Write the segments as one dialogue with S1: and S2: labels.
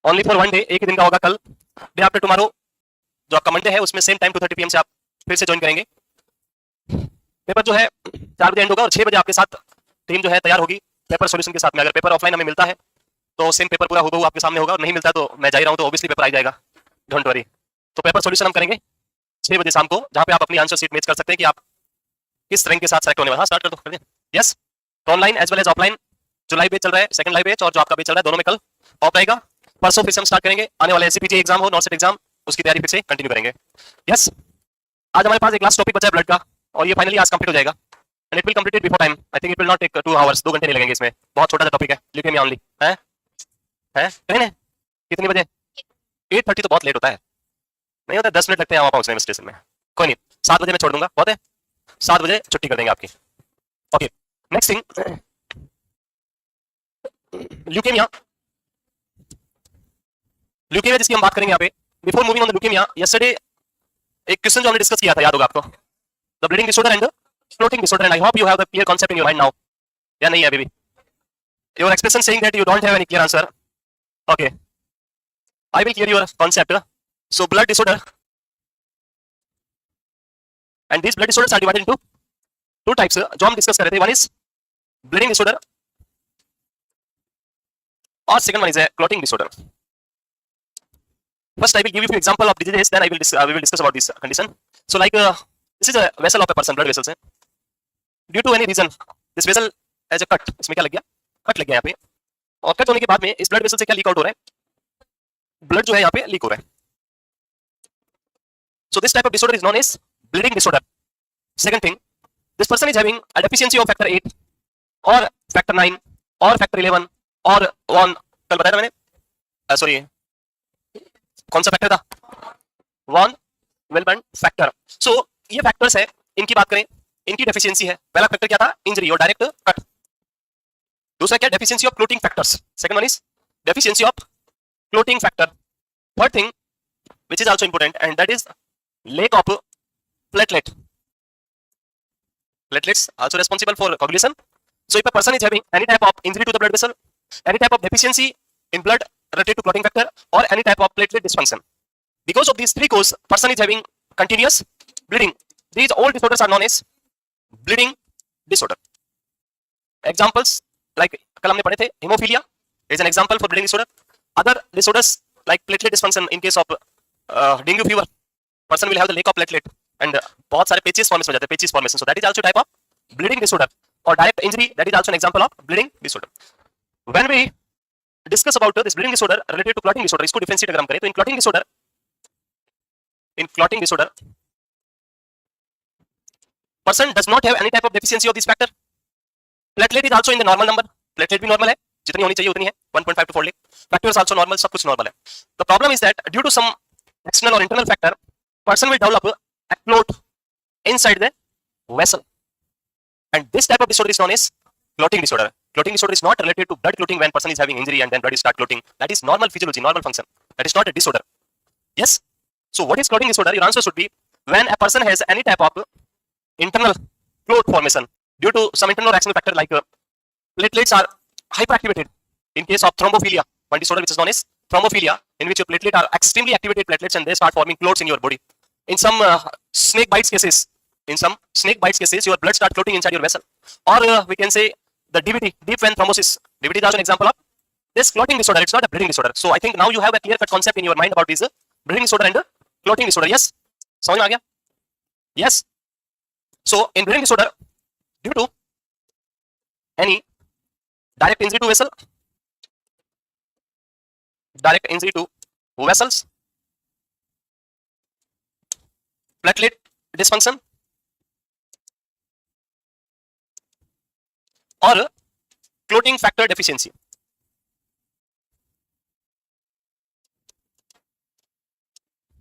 S1: Only for one day, एक ही दिन का होगा कल। डे आफ्टर टुमारो जो आपका मंडे है उसमें सेम टाइम 2:30 PM से आप फिर से ज्वाइन करेंगे। पेपर जो है 4 बजे एंड होगा और 6 बजे आपके साथ टीम जो है तैयार होगी पेपर सॉल्यूशन के साथ में। अगर पेपर ऑफलाइन हमें मिलता है तो सेम पेपर पूरा हूबहू आपके सामने होगा, और नहीं मिलता तो मैं जा ही रहा हूँ तो ऑब्वियसली पेपर आ जाएगा, डोंट वरी। तो पेपर सॉल्यूशन हम करेंगे 6 बजे शाम को, जहां पे आप अपनी आंसर शीट मैच कर सकते हैं कि आप किस रैंक के साथ सेलेक्ट होने वाले। हाँ स्टार्ट कर दो, कर दें। यस, तो online as well as offline जो लाइव बैच चल रहा है, सेकंड लाइव बैच और जो आपका बैच चल रहा है, दोनों में कल ऑफ रहेगा। परसों फिर से हम स्टार्ट करेंगे आने वाले एससीपीटी एग्जाम हो, नॉर्सेट एग्जाम, उसकी तैयारी फिर से कंटिन्यू करेंगे। यस, आज हमारे पास एक लास्ट टॉपिक बचा है ब्लड का, और ये फाइनली आज कंप्लीट हो जाएगा and it will complete before time. I think it will not take 2 hours, 2 घंटे नहीं लगेंगे इसमें, बहुत छोटा सा टॉपिक है, ल्यूकेमिया ओनली है ट्रेन है कितनी बजे? 8:30 तो बहुत लेट होता है, नहीं होता, 10 मिनट लगते हैं वहां पहुंचने में स्टेशन में। कोई नहीं, 7 बजे मैं छोड़ दूंगा, बहुत है, 7 बजे छुट्टी कर देंगे आपकी। Okay, next thing, leukaemia. Leukaemia जिसकी हम बात करेंगे यहाँ पे, before moving on the leukaemia, yesterday एक क्वेश्चन जो हमने डिस्कस किया था, याद होगा आपको, the bleeding disorder and the clotting disorder, and I hope you have the clear concept in your mind now, या नहीं है अभी भी? Your expression saying that you don't have any clear answer. Okay, I will clear your concept. So blood disorder and these blood disorders are divided into 2 types जो हम discuss कर रहे थे, वन इज ब्लीडिंग डिसऑर्डर और second one is clotting disorder. First, I will give you an example of diseases. Then we will discuss about this condition. So, like this is a vessel of a person, blood vessels है. Due to any reason, this vessel has a cut. इसमें क्या लग गया? Cut लग गया यहाँ पे. और कट होने के बाद में इस blood vessel से क्या लीक आउट हो रहा है? ब्लड जो है यहाँ पे लीक हो रहा है. So this type of disorder is known as bleeding disorder. Second thing, this person is having a deficiency of factor 8 or factor 9 or factor 11 or 1. कल बताया था मैंने, सॉरी कौन सा फैक्टर था? 1 वेलबर्न फैक्टर. सो ये फैक्टर्स है, इनकी बात करें, इनकी डेफिशिएंसी है. पहला फैक्टर क्या था? इंजरी और डायरेक्ट कट. दूसरा क्या? Deficiency of clotting factors. Second one is deficiency of clotting factor. Third thing which is also important and that is lack of platelet. Platelets also responsible for coagulation. So if a person is having any type of injury to the blood vessel, any type of deficiency in blood related to clotting factor or any type of platelet dysfunction, because of these three causes, person is having continuous bleeding. These all disorders are known as bleeding disorder. Examples like कल हमने पढ़े थे, hemophilia is an example for bleeding disorder. Other disorders like platelet dysfunction in case of dengue fever, person will have the lack of platelet and बहुत सारे patches formation हो जाते हैं, patches formation, so that is also type of bleeding disorder. और direct injury, that is also an example of bleeding disorder. When we discuss about this bleeding disorder related to clotting disorder, इसको differentiate अगर हम करें तो in clotting disorder person does not have any type of deficiency of this factor. Platelet is also in the normal number, platelet भी normal है, जितनी होनी चाहिए उतनी है, 1.5 to 4 lakh. Factors also normal, सब कुछ normal है. The problem is that due to some external or internal factor, person will develop a clot inside the vessel, and this type of disorder is known as clotting disorder. Clotting disorder is not related to blood clotting when person is having injury and then blood start clotting. That is normal physiology, normal function. That is not a disorder. Yes. So what is clotting disorder? Your answer should be when a person has any type of internal clot formation due to some internal or external factor like platelets are hyperactivated. In case of thrombophilia, one disorder which is known as thrombophilia, in which your platelets are extremely activated platelets and they start forming clots in your body. In some snake bites cases, your blood start clotting inside your vessel. Or we can say the DVT, deep vein thrombosis. DVT is also an example of this clotting disorder. It's not a bleeding disorder. So I think now you have a clear-cut concept in your mind about this bleeding disorder and clotting disorder. Yes? समझ में आ गया? Yes. So in bleeding disorder, due to any direct injury to vessel, direct injury to vessels, platelet dysfunction, or clotting factor deficiency.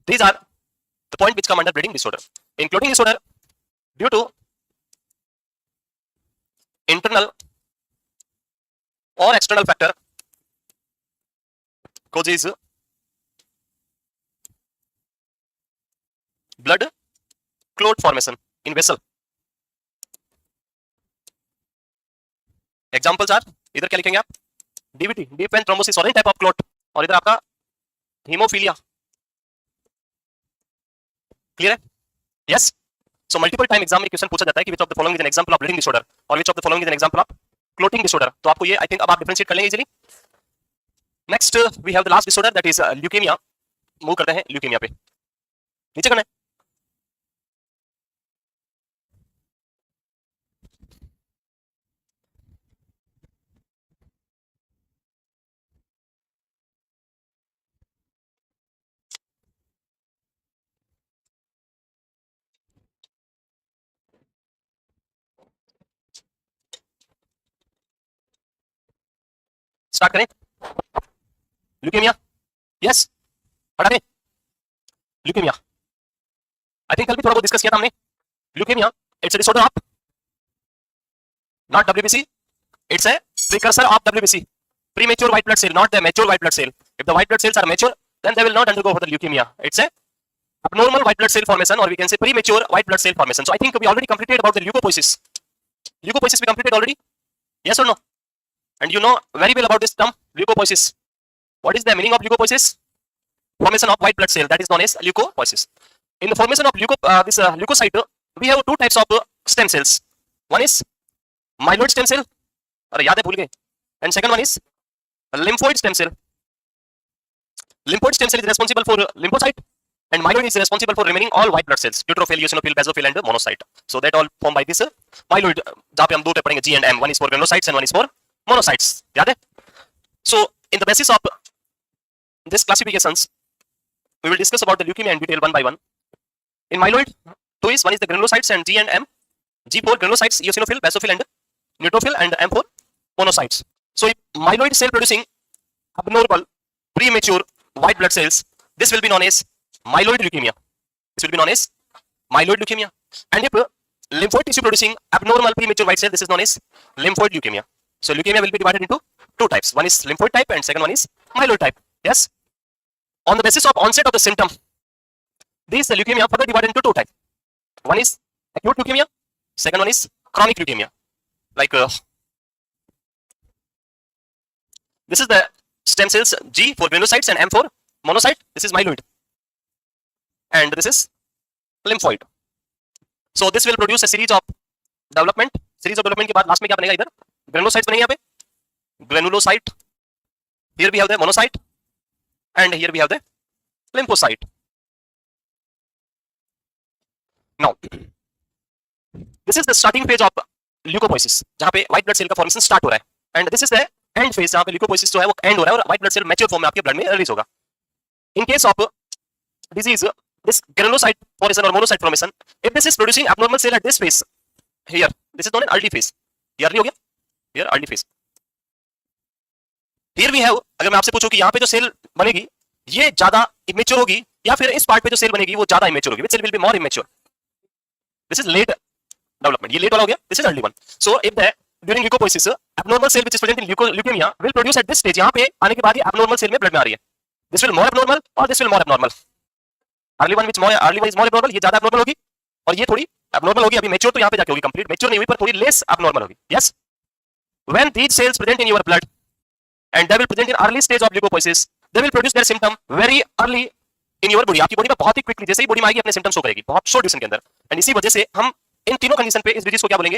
S1: These are the point which come under bleeding disorder. In clotting disorder, due to internal or external factor causes blood clot formation in vessel. Examples are, इधर क्या लिखेंगे आप? DVT, deep vein thrombosis और any type of clot, और इधर आपका haemophilia, clear है? Yes. So multiple time exam में क्वेश्चन पूछा जाता है कि which of the following is an example of bleeding disorder और which of the following is an example of clotting disorder. तो आपको ये आई थिंक अब आप डिफरेंशिएट कर लेंगे easily. Next we have the last disorder that is leukaemia. Move करते हैं ल्यूकेमिया पे, नीचे करना है। स्टार्ट करें। ल्यूकेमिया, यस, हटा दें। ल्यूकेमिया आई थिंक कल भी थोड़ा बहुत डिस्कस किया था हमने। Leukaemia it's a disorder of not WBC, it's a precursor of WBC, premature white blood cell, not the mature white blood cell. If the white blood cells are mature, then they will not undergo for the leukemia. It's a abnormal white blood cell formation, or we can say premature white blood cell formation. So I think we already completed about the leukopoiesis. Leukopoiesis we completed already, yes or no? And you know very well about this term leukopoiesis. What is the meaning of leukopoiesis? Formation of white blood cell, that is known as leukopoiesis. In the formation of leukocyte, we have two types of stem cells. One is myeloid stem cell, अरे याद है भूल गए, and second one is lymphoid stem cell. Lymphoid stem cell is responsible for lymphocyte and myeloid is responsible for remaining all white blood cells, neutrophil, eosinophil, basophil and monocyte. So that all formed by this myeloid, जहाँ पे हम दो पे पढ़ेंगे G and M, one is for granulocytes and one is for monocytes, याद है? So in the basis of this classifications, we will discuss about the leukemia in detail one by one. In myeloid, two is one is the granulocytes and G and M. G for granulocytes, eosinophil, basophil and neutrophil, and M for monocytes. So if myeloid cell producing abnormal premature white blood cells, this will be known as myeloid leukemia. This will be known as myeloid leukemia. And if lymphoid tissue producing abnormal premature white cell, this is known as lymphoid leukemia. So leukemia will be divided into two types. One is lymphoid type and second one is myeloid type. Yes. On the basis of onset of the symptom, this leukemia further divided into two types. One is acute leukemia. Second one is chronic leukemia. Like this is the stem cells G for granulocytes and M for monocyte. This is myeloid and this is lymphoid. So this will produce a series of development. Series of development के बाद last में क्या बनेगा? इधर granulocytes बनेंगे, यहाँ पे granulocyte. Here we have the monocyte and here we have the lymphocyte. Now this is the starting phase of ल्यूकोपोइसिस, जहां पे व्हाइट ब्लड सेल का फॉर्मेशन स्टार्ट हो रहा है, and this is the end phase, जहां पे ल्यूकोपोइसिस जो है वो एंड हो रहा है और white blood cell mature form में आपके ब्लड में रिलीज होगा. In case of disease this granulocyte formation और monocyte formation, if this is producing abnormal cell at this phase here, this is known as early phase. ये early हो गया, here early phase. Here we have, अगर मैं आपसे पूछूं कि यहां पे जो सेल बनेगी ये ज्यादा इमेच्योर होगी या फिर इस पार्ट पे जो सेल बनेगी वो ज्यादा इमेच्योर होगी, which cell will be more immature? This is late development. ये लेट वाला हो गया, this is early one. So if the during leukopoiesis abnormal cell which is present in leukemia will produce at this stage, यहाँ पे आने के बाद ये abnormal cell में blood में आ रही है. This will more abnormal or this will more abnormal. Early one is more abnormal, ये ज्यादा abnormal होगी और ये थोड़ी abnormal होगी. अभी mature तो यहाँ पे जाके होगी, complete mature नहीं हुई पर थोड़ी less abnormal होगी. Yes. When these cells present in your blood and they will present in early stage of leukopoiesis, they will produce their symptom very early in your body. आपकी body में बहुत ही quickly जैसे ही body में आएगी अपने symptoms show करेगी बहुत short duration के अंदर. एंड इसी वजह से हम इन तीनों कंडीशन पे इस डिजीज को क्या बोलेंगे?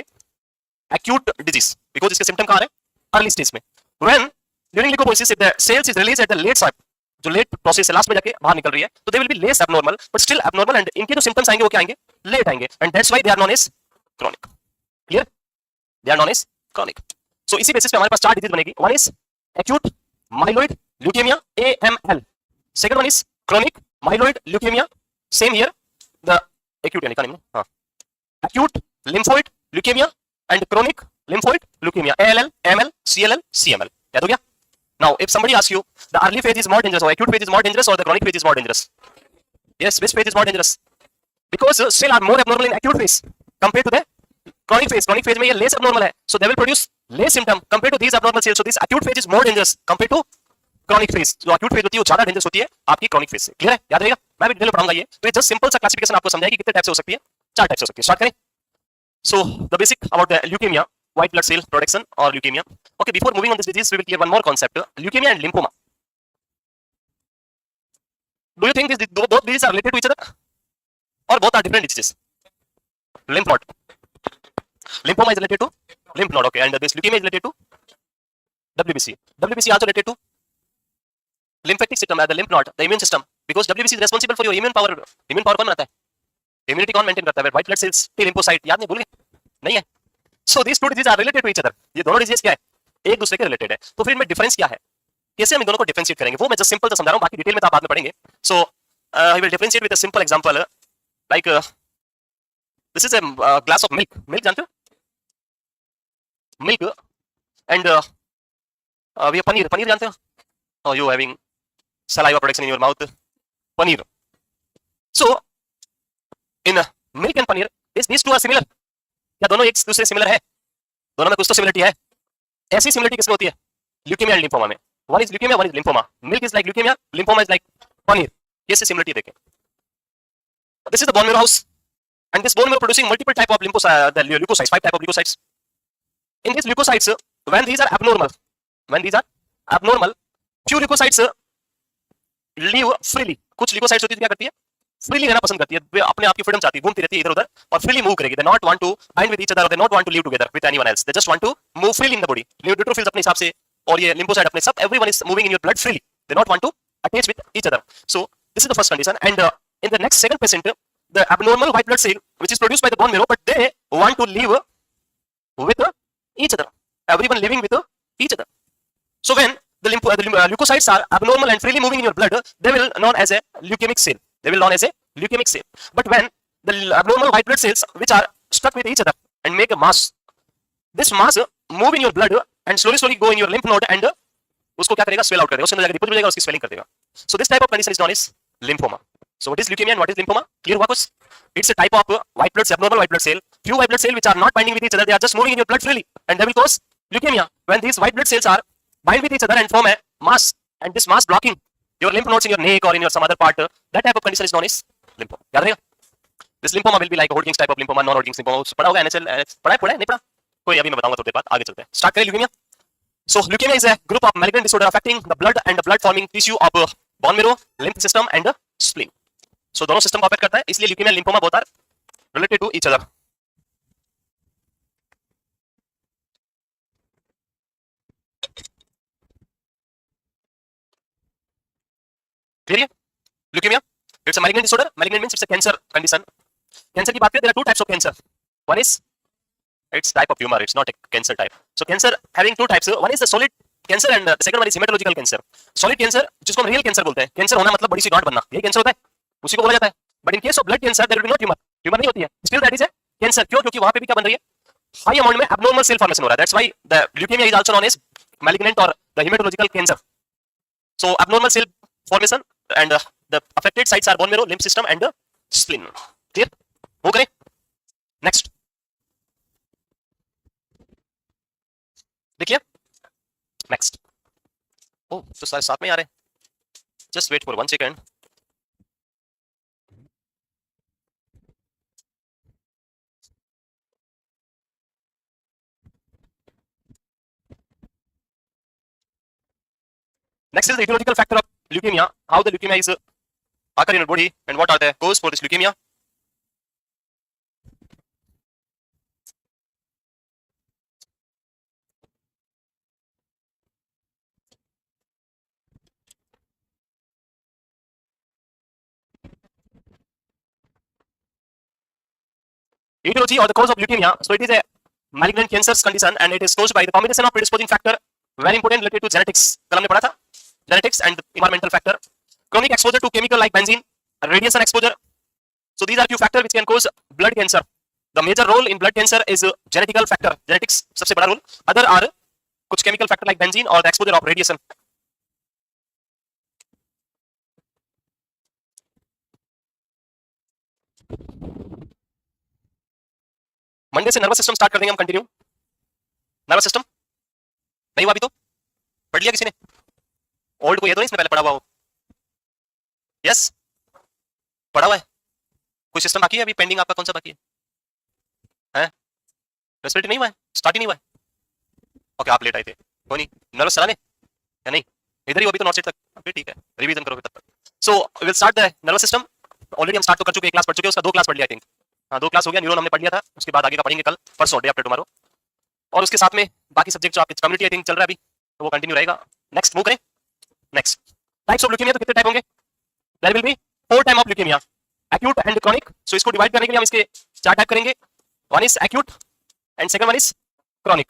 S1: एक्यूट डिजीज, बिकॉज इसके सिम्टम कहां है? अर्ली स्टेज में. When during leucopoiesis if the cells is released at the late side, जो लेट प्रोसेस है लास्ट में जाके बाहर निकल रही है, तो they will be less abnormal but still abnormal, and इनके जो सिम्टम्स आएंगे वो क्या आएंगे? लेट आएंगे, and that's why they are known as chronic. Clear? They are known as chronic. सो इसी बेसिस पे हमारे पास चार डिजीज बनेगी. One is acute myeloid leukaemia, AML. Second one is chronic myeloid leukaemia, same here the acute यानी का name, हां, acute lymphoid leukemia and chronic lymphoid leukemia, ALL, AML, CLL, CML. याद हो गया? Now if somebody asks you the early phase is more dangerous or acute phase is more dangerous or the chronic phase is more dangerous, yes, which phase is more dangerous? Because cells are more abnormal in acute phase compared to the chronic phase. Chronic phase में ये less abnormal है, so they will produce less symptom compared to these abnormal cells. So this acute phase is more dangerous compared to chronic phase. जो acute phase होती है वो ज्यादा dangerous होती है आपकी chronic phase से. क्लियर है? याद रहेगा? मैं भी डिटेल में पढ़ाऊंगा ये. तो ये जस्ट सिंपल सा क्लासिफिकेशन आपको समझाएगी कितने टाइप से हो सकती है. चार टाइप से हो सकती है. स्टार्ट करें. So the basic about the leukemia, white blood cell production or leukemia. Okay, before moving on this disease, we will clear one more concept: leukemia and lymphoma. Do you think both diseases are related to each other, or both are different diseases? Lymph node. Lymphoma is related to lymph node, okay, and this leukemia is related to WBC. WBC also related to lymphatic system, the lymph node, the immune system, because WBC is responsible for your immune power. Immune power कौन बनाता है? Immunity कौन maintain करता है? White blood cells, T lymphocyte, याद नहीं, भूल गए? नहीं है. So these two diseases are related to each other. ये दोनों diseases क्या है? एक दूसरे के रिलेटेड है. तो फिर इनमें डिफरेंस क्या है? कैसे हम इन दोनों को डिफरेंशिएट करेंगे? वो मैं जस्ट सिंपल तो समझा रहा हूँ, बाकी डिटेल में तो आप बाद में पढ़ेंगे. So I will differentiate with a simple example, like this is a glass of milk. Milk जानते हो? Milk and we have paneer. Paneer जानते हो? Oh, you having saliva production in your mouth. Paneer. So in milk and paneer, these two are similar. क्या दोनों एक दूसरे similar है? दोनों में कुछ तो सिमिलरिटी है. ऐसी सिमिलरिटी किसमें होती है? ल्यूकेमिया एंड लिम्फोमा में. One is leukemia, one is lymphoma. Milk is like leukemia, lymphoma is like paneer. ये से सिमिलरिटी देखें. This is the bone marrow house, and this bone marrow producing multiple type of the leukocytes, 5 type of leukocytes. In these leukocytes, when these are abnormal, few leukocytes live freely. कुछ leukocytes होती है क्या करती है? Freely रहना पसंद करती है. वे अपने आप की freedom चाहती है, घूमती रहती है इधर उधर और freely move करेगी. They not want to bind with each other, or they not want to live together with anyone else. They just want to move freely in the body. Neutrophils अपने हिसाब से और ये lymphocyte अपने सब, everyone is moving in your blood freely. They not want to attach with each other. So this is the first condition. And in the next second patient, the abnormal white blood cell which is produced by the bone marrow, but they want to live with each other. Everyone living with each other. So when the leukocytes are abnormal and freely moving in your blood, they will known as a leukemic cell. They will known as a leukemic cell. But when the abnormal white blood cells which are stuck with each other and make a mass, this mass move in your blood and slowly go in your lymph node and उसको क्या करेगा? Swell out करेगा. उसके अंदर जाकर deposit हो जाएगा, उसकी swelling कर देगा. So this type of condition is known as lymphoma. So what is leukemia and what is lymphoma? Clear हुआ कुछ? It's a type of white blood, abnormal white blood cell. Few white blood cells which are not binding with each other, they are just moving in your blood freely, and they will cause leukemia. When these white blood cells are bind with each other and form a mass, and this mass blocking your lymph nodes in your neck or in your some other part, that type of condition is known as lymphoma. याद रहेगा? This lymphoma will be like a Hodgkin's type of lymphoma, non-Hodgkin's lymphoma. पढ़ा होगा NHL, पढ़ा है नहीं पढ़ा? कोई अभी मैं बताऊंगा थोड़ी देर बाद. आगे चलते हैं. Start करें leukemia. So leukemia is a group of malignant disorder affecting the blood and the blood forming tissue of bone marrow, lymph system and spleen. So दोनों सिस्टम को अफेक्ट करता है, इसलिए leukemia and lymphoma both are related to each other. Clear है? Leukemia, it's a malignant disorder. Malignant means it's a cancer condition. Cancer की बात करें, there are two types of cancer. One is it's type of tumor, it's not a cancer type. So cancer having two types. One is the solid cancer and the second one is hematological cancer. Solid cancer जिसको हम real cancer बोलते हैं. Cancer होना मतलब बड़ी सी गांठ बनना, यही cancer होता है, उसी को बोला जाता है. But in case of blood cancer there will be no tumor. Tumor नहीं होती है. Still that is a cancer. क्यों? क्योंकि वहां पे भी क्या बन रही है? High amount में abnormal cell formation हो रहा है. That's why the leukemia is also known as malignant or the hematological cancer. So abnormal cell formation and the affected sites are bone marrow, lymph system and spleen. Clear? Move करें. Next. देखिए. Next. Oh, तो सारे साथ में आ रहे हैं. Just wait for 1 second. Next is the etiological factor of leukemia. How the leukemia is occur in your body and what are the cause for this leukemia. Etiology or the cause of leukemia. So it is a malignant cancer's condition and it is caused by the combination of predisposing factor, very important related to genetics. कल हमने पढ़ा था. Genetics and environmental factor. Chronic exposure to chemical like benzene, radiation exposure. So these are few factors which can cause blood cancer. The major role in blood cancer is genetical factor. Genetics सबसे बड़ा role. Other are कुछ chemical factor like benzene or the exposure of radiation. Monday से nervous system start कर देंगे हम. Continue. Nervous system नहीं हुआ अभी तो? पढ़ लिया किसी ने? ओल्ड को ये तो नहीं इसने पहले पढ़ा हुआ हो? यस, पढ़ा हुआ है. कोई सिस्टम बाकी है अभी पेंडिंग? आपका कौन सा बाकी है? हैं? रेस्पिरेटरी नहीं हुआ है, स्टार्ट ही नहीं हुआ है. ओके, आप लेट आए थे. कोई नहीं. नर्वस चला ने या नहीं? इधर ही हो अभी तो नॉर्थ साइड तक. ओके ठीक है, रिवीजन करो तब तक. So will start the nervous system. Already हम स्टार्ट तो कर चुके, एक क्लास पढ़ चुके, उसका 2 क्लास पढ़ लिया आई थिंक. हाँ 2 क्लास हो गया. न्यूरॉन हमने पढ़ लिया था, उसके बाद आगे का पढ़ेंगे कल परसों, डे आफ्टर टुमारो. और उसके साथ में बाकी सब्जेक्ट जो आपके कम्युनिटी आई थिंक चल रहा है अभी, तो वो कंटिन्यू रहेगा. नेक्स्ट मूव करें. Next types of leukaemia. तो कितने टाइप होंगे? There will be 4 type of leukaemia, acute and chronic. So इसको डिवाइड करने के लिए हम इसके 4 टाइप करेंगे. One is acute and second one is chronic.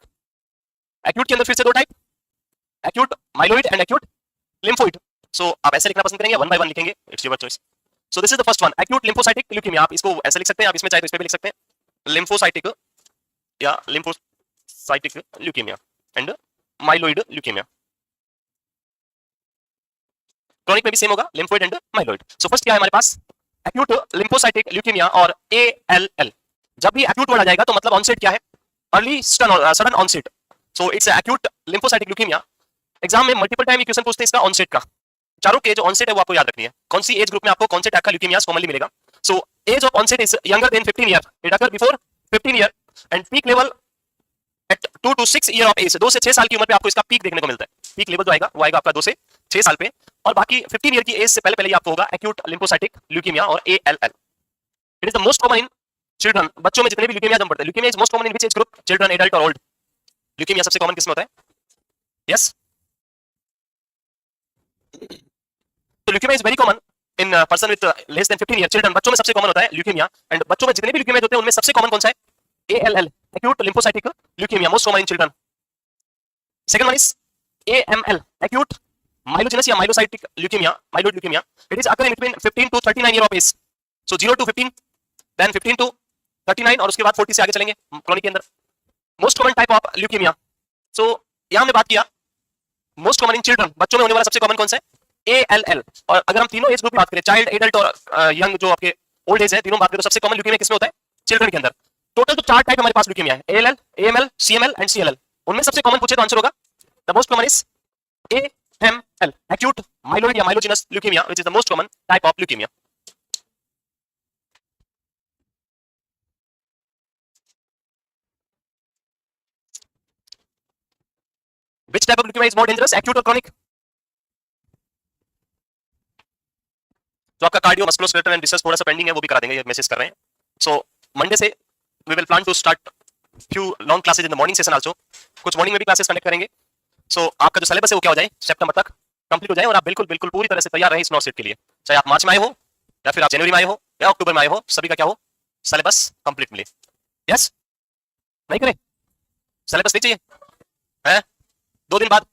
S1: Acute के अंदर फिर से 2 type, acute myeloid and acute lymphoid. So आप ऐसे लिखना पसंद करेंगे, वन बाय वन लिखेंगे, it's your choice. So this is the first one, acute lymphocytic leukaemia. आप इसको ऐसे लिख सकते हैं, आप इसमें चाहे तो इसमें भी लिख सकते हैं, लिम्फोसाइटिक या lymphocytic leukaemia and myeloid leukaemia. Chronic में भी सेम होगा, lymphoid and myeloid. So first क्या है हमारे पास, एक्यूट लिम्फोसाइटिक ल्यूकेमिया और ALL. जब भी एक्यूट वर्ड आ जाएगा तो मतलब ऑनसेट क्या है, early sudden onset. So it's acute lymphocytic leukaemia. Exam में मल्टीपल टाइम क्वेश्चन पूछते हैं इसका ऑनसेट का. चारों के जो ऑनसेट है वो आपको याद रखनी है, कौन सी एज ग्रुप में आपको कौन से टाइप का ल्यूकेमिया कॉमनली मिलेगा. So age of onset is younger than 15 year, it occur before 15 year and peak level at 2 to 6 year of age. 2 से 6 साल की उम्र पे आपको इसका पीक देखने को मिलता है. पीक लेवल जो आएगा वो आएगा आपका 2 से 6 साल पे, और बाकी 15 ईयर की एज से पहले पहले ही आपको होगा एक्यूट लिम्फोसाइटिक ल्यूकेमिया और ALL. It is the most common in children. बच्चों में जितने भी ल्यूकेमिया हम पढ़ते हैं, leukaemia is most common in which age group, children, adult और ओल्ड. ल्यूकेमिया सबसे कॉमन किसमें होता है? यस. तो leukaemia is very common in person with less than 15 year, children. बच्चों में सबसे कॉमन होता है ल्यूकेमिया. एंड बच्चों में जितने भी ल्यूकेमिया होते हैं उनमें सबसे कॉमन कौन सा है? ALL, acute lymphocytic leukaemia, most common in children. Second one is AML, acute myelogenous या myelocytic leukaemia, myeloid leukaemia. It is occur in between 15 to 39 year of age. So 0 to 15, then 15 to 39 और उसके बाद 40 से आगे चलेंगे chronic के अंदर. Most common type of leukaemia. सो यहां हमने बात किया मोस्ट कॉमन इन चिल्ड्रन, बच्चों में होने वाला सबसे कॉमन कौन सा है? ALL. और अगर हम तीनों एज ग्रुप की बात करें, चाइल्ड, एडल्ट और यंग जो आपके ओल्ड एज है, तीनों बात करें तो सबसे कॉमन ल्यूकेमिया किसमें होता है? चिल्ड्रन के अंदर. टोटल तो 4 टाइप हमारे पास ल्यूकेमिया है, ALL, AML, CML and CLL. उनमें सबसे कॉमन पूछे तो आंसर होगा the most common is AML, acute myeloid या myelogenous leukemia, which is the most common type of leukemia. Which type of leukemia is more dangerous, acute or chronic? जो आपका cardio musculoskeletal and research थोड़ा सा pending है वो भी करा देंगे, ये मैसेज कर रहे हैं. सो मंडे से we will plan to start few long classes in the morning session also. कुछ मॉर्निंग में भी क्लासेस कंडक्ट करेंगे. सो आपका जो सिलेबस है वो क्या हो जाए, सितंबर तक कंप्लीट हो जाए और आप बिल्कुल बिल्कुल पूरी तरह से तैयार रहें इस नॉट सेट के लिए. चाहे आप मार्च में आए हो या फिर आप जनवरी में आए हो या अक्टूबर में आए हो, सभी का क्या हो, सिलेबस कंप्लीट मिले. यस, नहीं करें? सिलेबस नहीं चाहिए है? 2 दिन बाद,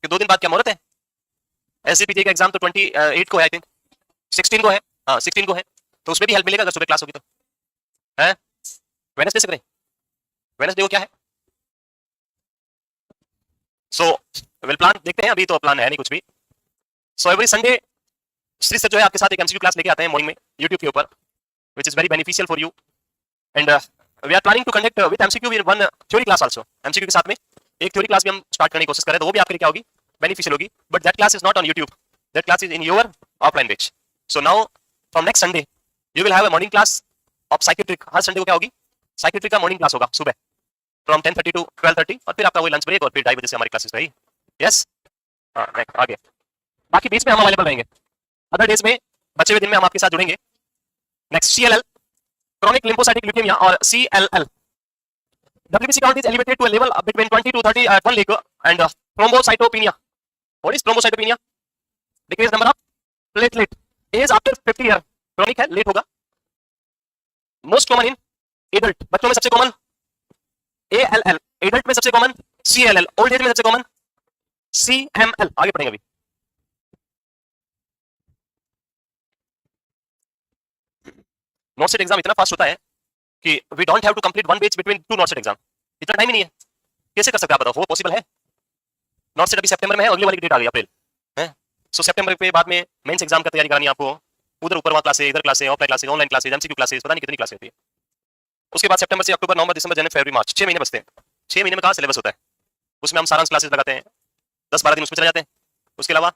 S1: कि 2 दिन बाद क्या मुहूर्त है? SGPJ का एग्जाम तो 28 को है आई थिंक, 16 को है. हाँ 16 को है, तो उसमें भी हेल्प मिलेगा अगर सुबह क्लास होगी तो. है वेडनेसडे से करें? वेडनेसडे को क्या है? सो विल प्लान, देखते हैं, अभी तो प्लान है नहीं कुछ भी. So every Sunday Shri sir जो है आपके साथ एक MCQ क्लास लेके आते हैं मॉर्निंग में YouTube के ऊपर, which is very beneficial for you. And we are planning to conduct with MCQ in one theory class also. MCQ के साथ में एक थ्योरी क्लास भी हम स्टार्ट करने की कोशिश कर रहे हैं, तो वो भी आपके लिए क्या होगी, बेनिफिशियल होगी. But that class is not on YouTube, that class is in your offline batch. So now from next Sunday you will have a morning class of psychiatric. Her Sunday को क्या होगी, साइकेट्रिक का morning class होगा सुबह from 10:30 to 12:30, और फिर आपका वही लंच ब्रेक और फिर 2:30 बजे से हमारी क्लासेस रही. यस, आगे बाकी बीच में हम अवेलेबल रहेंगे. अदर डेज में बचे हुए दिन में हम आपके साथ जुड़ेंगे. Next CLL, chronic lymphocytic leukemia, or CLL. WBC count is elevated to a level between 20 to 30 at one leg, and thrombocytopenia. What is thrombocytopenia? Decrease number of platelet. Age after 50 year. Chronic है, late होगा. Most common in adult. बच्चों में सबसे common ALL, adult में सबसे common CLL, old age में सबसे common CML. आगे पढ़ेंगे अभी. नॉट सेट एग्जाम इतना फास्ट होता है कि we don't have to complete one batch between 2 NORCET exam. इतना टाइम ही नहीं है, कैसे कर सकते हैं आप बताओ, वो पॉसिबल है? नॉट सेट अभी सितंबर में है, अगली वाली डेट आ गई अप्रैल है. सो सितंबर के बाद में मेंस एग्जाम का तैयारी करानी है आपको. उधर ऊपर वहाँ क्लासेस, इधर classes, offline classes, online classes, MCQ classes, पता नहीं कितनी क्लासेस होती है. उसके बाद सितंबर से अक्टूबर, नवंबर, दिसंबर, जनवरी, फरवरी, मार्च, 6 महीने बचते हैं. 6 महीने में कहाँ सिलेबस होता है? उसमें हम सारांश क्लासेस लगाते हैं, 10-12 दिन उसमें चले जाते हैं. उसके अलावा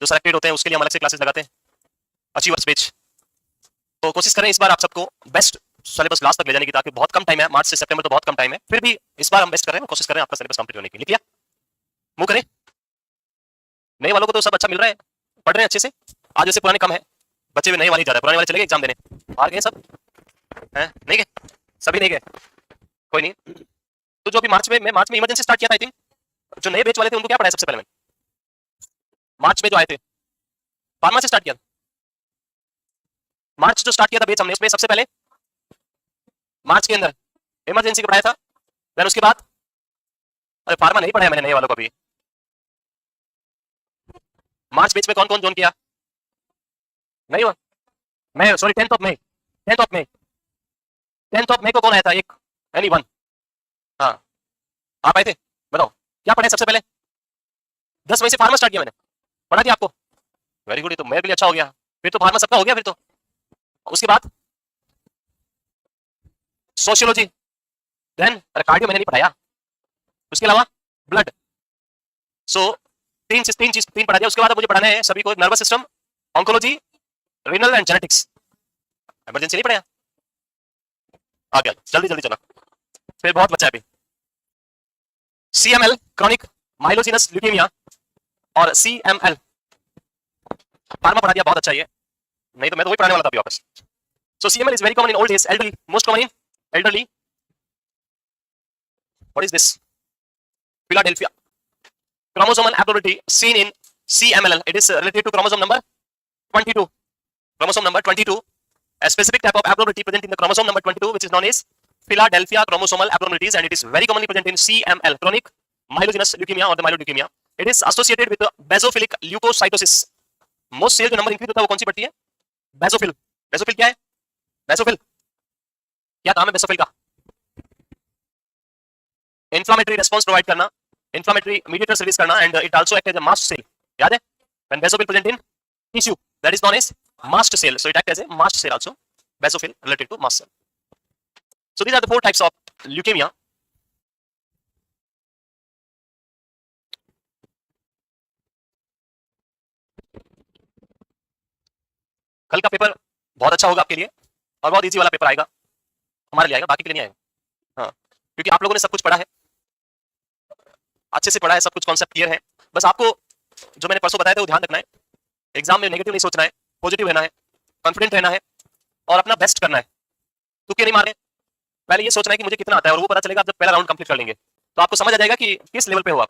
S1: जो सेलेक्टेड होते हैं उसके लिए हम अलग से क्लासेस लगाते हैं, अचीवर्स बैच. तो कोशिश करें इस बार आप सबको बेस्ट सिलेबस लास्ट तक ले जाने की, ताकि बहुत कम टाइम है, मार्च से सितंबर तो बहुत कम टाइम है, फिर भी इस बार हम बेस्ट कर रहे हैं, कोशिश करें आपका सिलेबस कंप्लीट होने की. लिख लिया? मूव करें? नए वालों को तो सब अच्छा मिल रहा है, पढ़ रहे हैं अच्छे से. आज वैसे पुराने कम है, बच्चे भी नए वाले ज्यादा, पुराने वाले चले गए एग्जाम देने, बाहर गए सब हैं, नहीं गए, सभी नहीं गए, कोई नहीं। तो जो अभी मार्च में इमरजेंसी स्टार्ट किया था, आई थिंक जो नए बैच वाले थे उनको क्या पढ़ाया सबसे पहले मैंने, मार्च में जो आए थे, फार्मा से स्टार्ट किया, मार्च जो स्टार्ट किया था बैच हमने, उसमें सबसे पहले मार्च के अंदर इमरजेंसी को पढ़ाया था, देन उसके बाद, अरे फार्मा नहीं पढ़ाया मैंने नए वालों को अभी, मार्च बैच में कौन कौन ज्वाइन किया, नहीं हुआ, मैं sorry 10th of May, 10th of May, 10th of May को कौन आया था, एक एनी वन, हाँ आप आए थे, बताओ क्या पढ़े सबसे पहले, 10 मई से फार्मा स्टार्ट किया मैंने, पढ़ा दिया आपको, वेरी गुड, तो मेरे लिए अच्छा हो गया, फिर तो फार्मा सबका हो गया फिर तो। उसके बाद सोशियोलॉजी, देन कार्डियो मैंने नहीं पढ़ाया, उसके अलावा ब्लड, सो तीन पढ़ा दिया। उसके बाद मुझे पढ़ाना है सभी को nervous system, oncology, renal and genetics, emergency नहीं पढ़ाया, आ गया जल्दी जल्दी चलो, फिर बहुत बचा है अभी, CML क्रॉनिक माइलोजिनस ल्यूकेमिया और CML फार्मा पढ़ा दिया, बहुत अच्छा ये, नहीं तो मैं तो वही पढ़ाने वाला था अभी वापस। सो CML is very common in old age, elderly, most common in elderly, what is this, Philadelphia chromosomal abnormality seen in CMLL, it is related to chromosome number 22, chromosome number 22, a specific type of abnormality present in the chromosome number 22 which is known as Philadelphia chromosomal abnormalities, and it is very commonly present in CML, chronic myelogenous leukemia or the myeloid leukemia. It is associated with the basophilic leukocytosis. Most cell जो number increase होता है वो कौन सी पड़ती है, basophil, basophil क्या है, basophil क्या काम है बेसोफिल का, इन्फ्लेमेटरी रिस्पांस प्रोवाइड करना, इन्फ्लेमेटरी मीडिएटर सर्विस करना, and it also act as a mast cell, याद है, when basophil present in tissue that is known as mast cell, so it acts as a mast cell also, basophil related to mast cell. So these are the 4 types of leukemia. कल का paper बहुत अच्छा होगा आपके लिए और बहुत easy वाला पेपर आएगा, हमारे लिए आएगा, बाकी के लिए नहीं आएगा, हाँ, क्योंकि आप लोगों ने सब कुछ पढ़ा है, अच्छे से पढ़ा है, सब कुछ कॉन्सेप्ट क्लियर है, बस आपको जो मैंने परसों बताया था वो ध्यान रखना है, एग्जाम में नेगेटिव नहीं सोचना है, पॉजिटिव रहना है, कॉन्फिडेंट रहना है और अपना बेस्ट करना है, तुक्के नहीं मारने, पहले ये सोचना है कि मुझे कितना आता है, और वो पता चलेगा जब पहला राउंड कंप्लीट कर लेंगे तो आपको समझ आ जाएगा कि किस लेवल पे हो आप।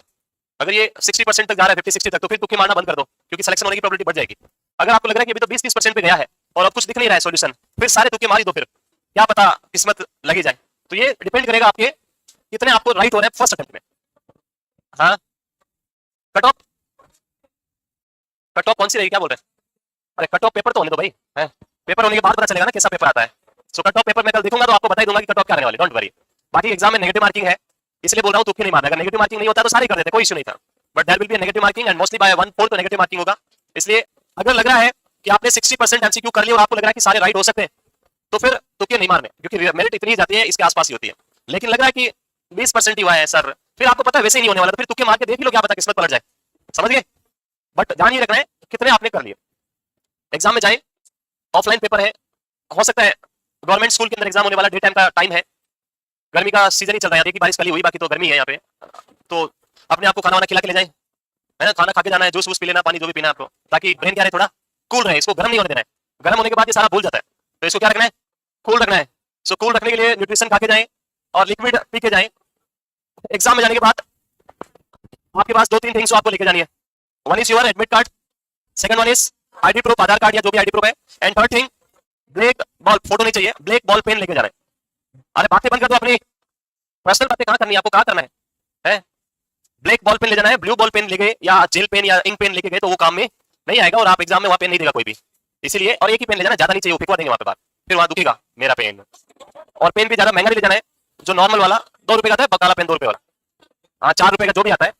S1: अगर ये 60% तक जा रहा है, 50-60 तक, तो फिर तुक्के मारना बंद कर दो, क्योंकि सिलेक्शन होने की प्रोबेबिलिटी बढ़ जाएगी। अगर आपको लग रहा है कि अभी तो 20-30% पे गया है और अब कुछ दिख नहीं रहा है सॉल्यूशन, फिर सारे तुक्के मार ही दो, फिर क्या पता किस्मत लगी जाए। तो ये डिपेंड करेगा आपके कितने आपको राइट हो रहे हैं फर्स्ट अटेम्प्ट में। हाँ, कट ऑफ, कट ऑफ कौन सी रहेगी, क्या बोल रहे हैं, अरे कट ऑफ पेपर तो होने दो भाई, है पेपर होने के बाद पता चलेगा ना कैसा पेपर आता है। सो कट ऑफ पेपर मैं कल देखूंगा तो आपको बता ही दूंगा कि कट ऑफ क्या रहने वाली, डोंट वरी। बाकी एग्जाम में नेगेटिव मार्किंग है, इसलिए बोल रहा हूँ तुक्के नहीं मारना, अगर नेगेटिव मार्किंग नहीं होता तो सारे कर देते, कोई इशू नहीं था, but there will be negative marking and mostly by 1/4 तो नेगेटिव मार्किंग होगा। इसलिए अगर लग रहा है कि आपने 60% एमसीक्यू कर लिया और आपको लग रहा है कि सारे राइट हो सकते हैं, तो फिर तुक्के नहीं मारने, क्योंकि मेरिट इतनी जाती है इसके आसपास ही होती है। लेकिन लग रहा है कि 20% ही हुआ है सर, फिर आपको पता है वैसे ही नहीं होने वाला, तो फिर तुक्के मार के देख लो, क्या पता किस्मत पलट जाए, समझ गए। बट ध्यान ये रखना है कितने आपने कर लिए। एग्जाम में जाए, ऑफलाइन पेपर है, हो सकता है गवर्नमेंट स्कूल के अंदर एग्जाम होने वाला, डे टाइम का टाइम है, गर्मी का सीजन ही चल रहा है, देखिए बारिश कल ही हुई, बाकी तो गर्मी है यहाँ पे, तो अपने आप को खाना वाना खिला के ले जाए, है ना, खाना खा के जाना है, जूस वूस पी लेना, पानी जो भी पीना है आपको, ताकि ब्रेन क्या रहे, थोड़ा कूल रहे, इसको गर्म नहीं होने देना है, गर्म होने के बाद ये सारा भूल जाता है, तो इसको क्या रखना है, कूल रखना है। सो कूल रखने के लिए न्यूट्रिशन खा के जाएं और लिक्विड पी के जाएं। एग्जाम में जाने के बाद आपके पास 2-3 थिंग्स आपको लेके जानी है, one is your admit card, second one is ID proof, Aadhaar card या जो भी आईडी प्रूफ है, and third thing black ball, photo नहीं चाहिए, ब्लैक बॉल पेन लेके जाना है। अरे बातें बंद कर दो, अपनी पर्सनल बातें कहाँ करनी है, आपको कहाँ करना है? ब्लैक बॉल पेन ले जाना है, ब्लू बॉल पेन ले गए या जेल पेन या इंक पेन लेके गए तो वो काम में नहीं आएगा, और आप एग्जाम में वहां पेन नहीं देगा कोई भी, इसीलिए और एक ही पेन ले जाना, ज्यादा नहीं चाहिए, वो फिकवा देंगे वहां पे बात, फिर वहां दुखेगा मेरा पेन। और पेन भी ज्यादा महंगा नहीं ले जाना है, जो नॉर्मल वाला 2 रुपए का आता है, बकाला पेन 2 रुपए वाला, हाँ 4 रुपए का जो भी आता है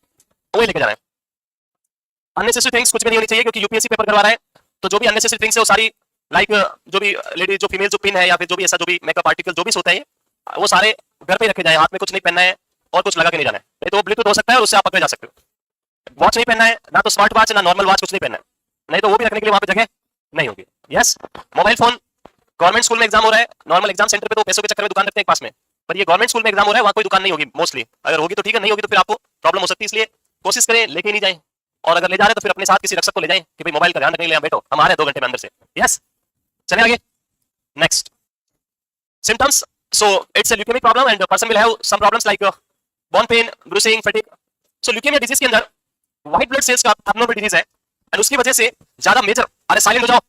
S1: वही लेके जाना है। अननेसेसरी थिंग्स कुछ भी नहीं होनी चाहिए, क्योंकि यूपीएससी पेपर करवा रहा है, तो जो भी अननेसेसरी थिंग्स है वो सारी, लाइक जो भी लेडीज जो फीमेल जो पिन है या फिर जो भी ऐसा जो भी मेकअप आर्टिकल जो भी होता है वो सारे घर पे रखे जाए, हाथ में कुछ नहीं पहनना है और कुछ लगा के नहीं जाना है, नहीं तो ब्लूटूथ हो सकता है और उससे आप पकड़े जा सकते हो। वॉच नहीं पहनना है, ना तो स्मार्ट वॉच ना नॉर्मल वॉच, कुछ नहीं पहनना है, नहीं तो वो भी रखने के लिए वहां पे जगह नहीं होगी। Yes, mobile phone, government school में एग्जाम हो रहा है, नॉर्मल एग्जाम सेंटर पे तो पैसों के चक्कर में दुकान रखते हैं पास में, पर ये गवर्नमेंट स्कूल में एग्जाम हो रहा है, वहां कोई दुकान नहीं होगी मोस्टली, अगर होगी तो ठीक है, नहीं होगी तो फिर आपको प्रॉब्लम हो सकती है, इसलिए कोशिश करें लेके नहीं जाए, और अगर ले जा रहे तो फिर अपने साथ किसी रक्षक को ले जाएं कि भाई मोबाइल का ध्यान रखने के लिए बैठो, हम आ रहे हैं 2 घंटे में अंदर से। यस, चले आगे। Next symptoms. So it's a leukemic problem and the person will have some problems like bone pain, bruising, fatigue. So leukemia disease के अंदर white blood cells का abnormal disease है और उसकी वजह से ज्यादा मेजर, अरे साइलेंट हो जाओ,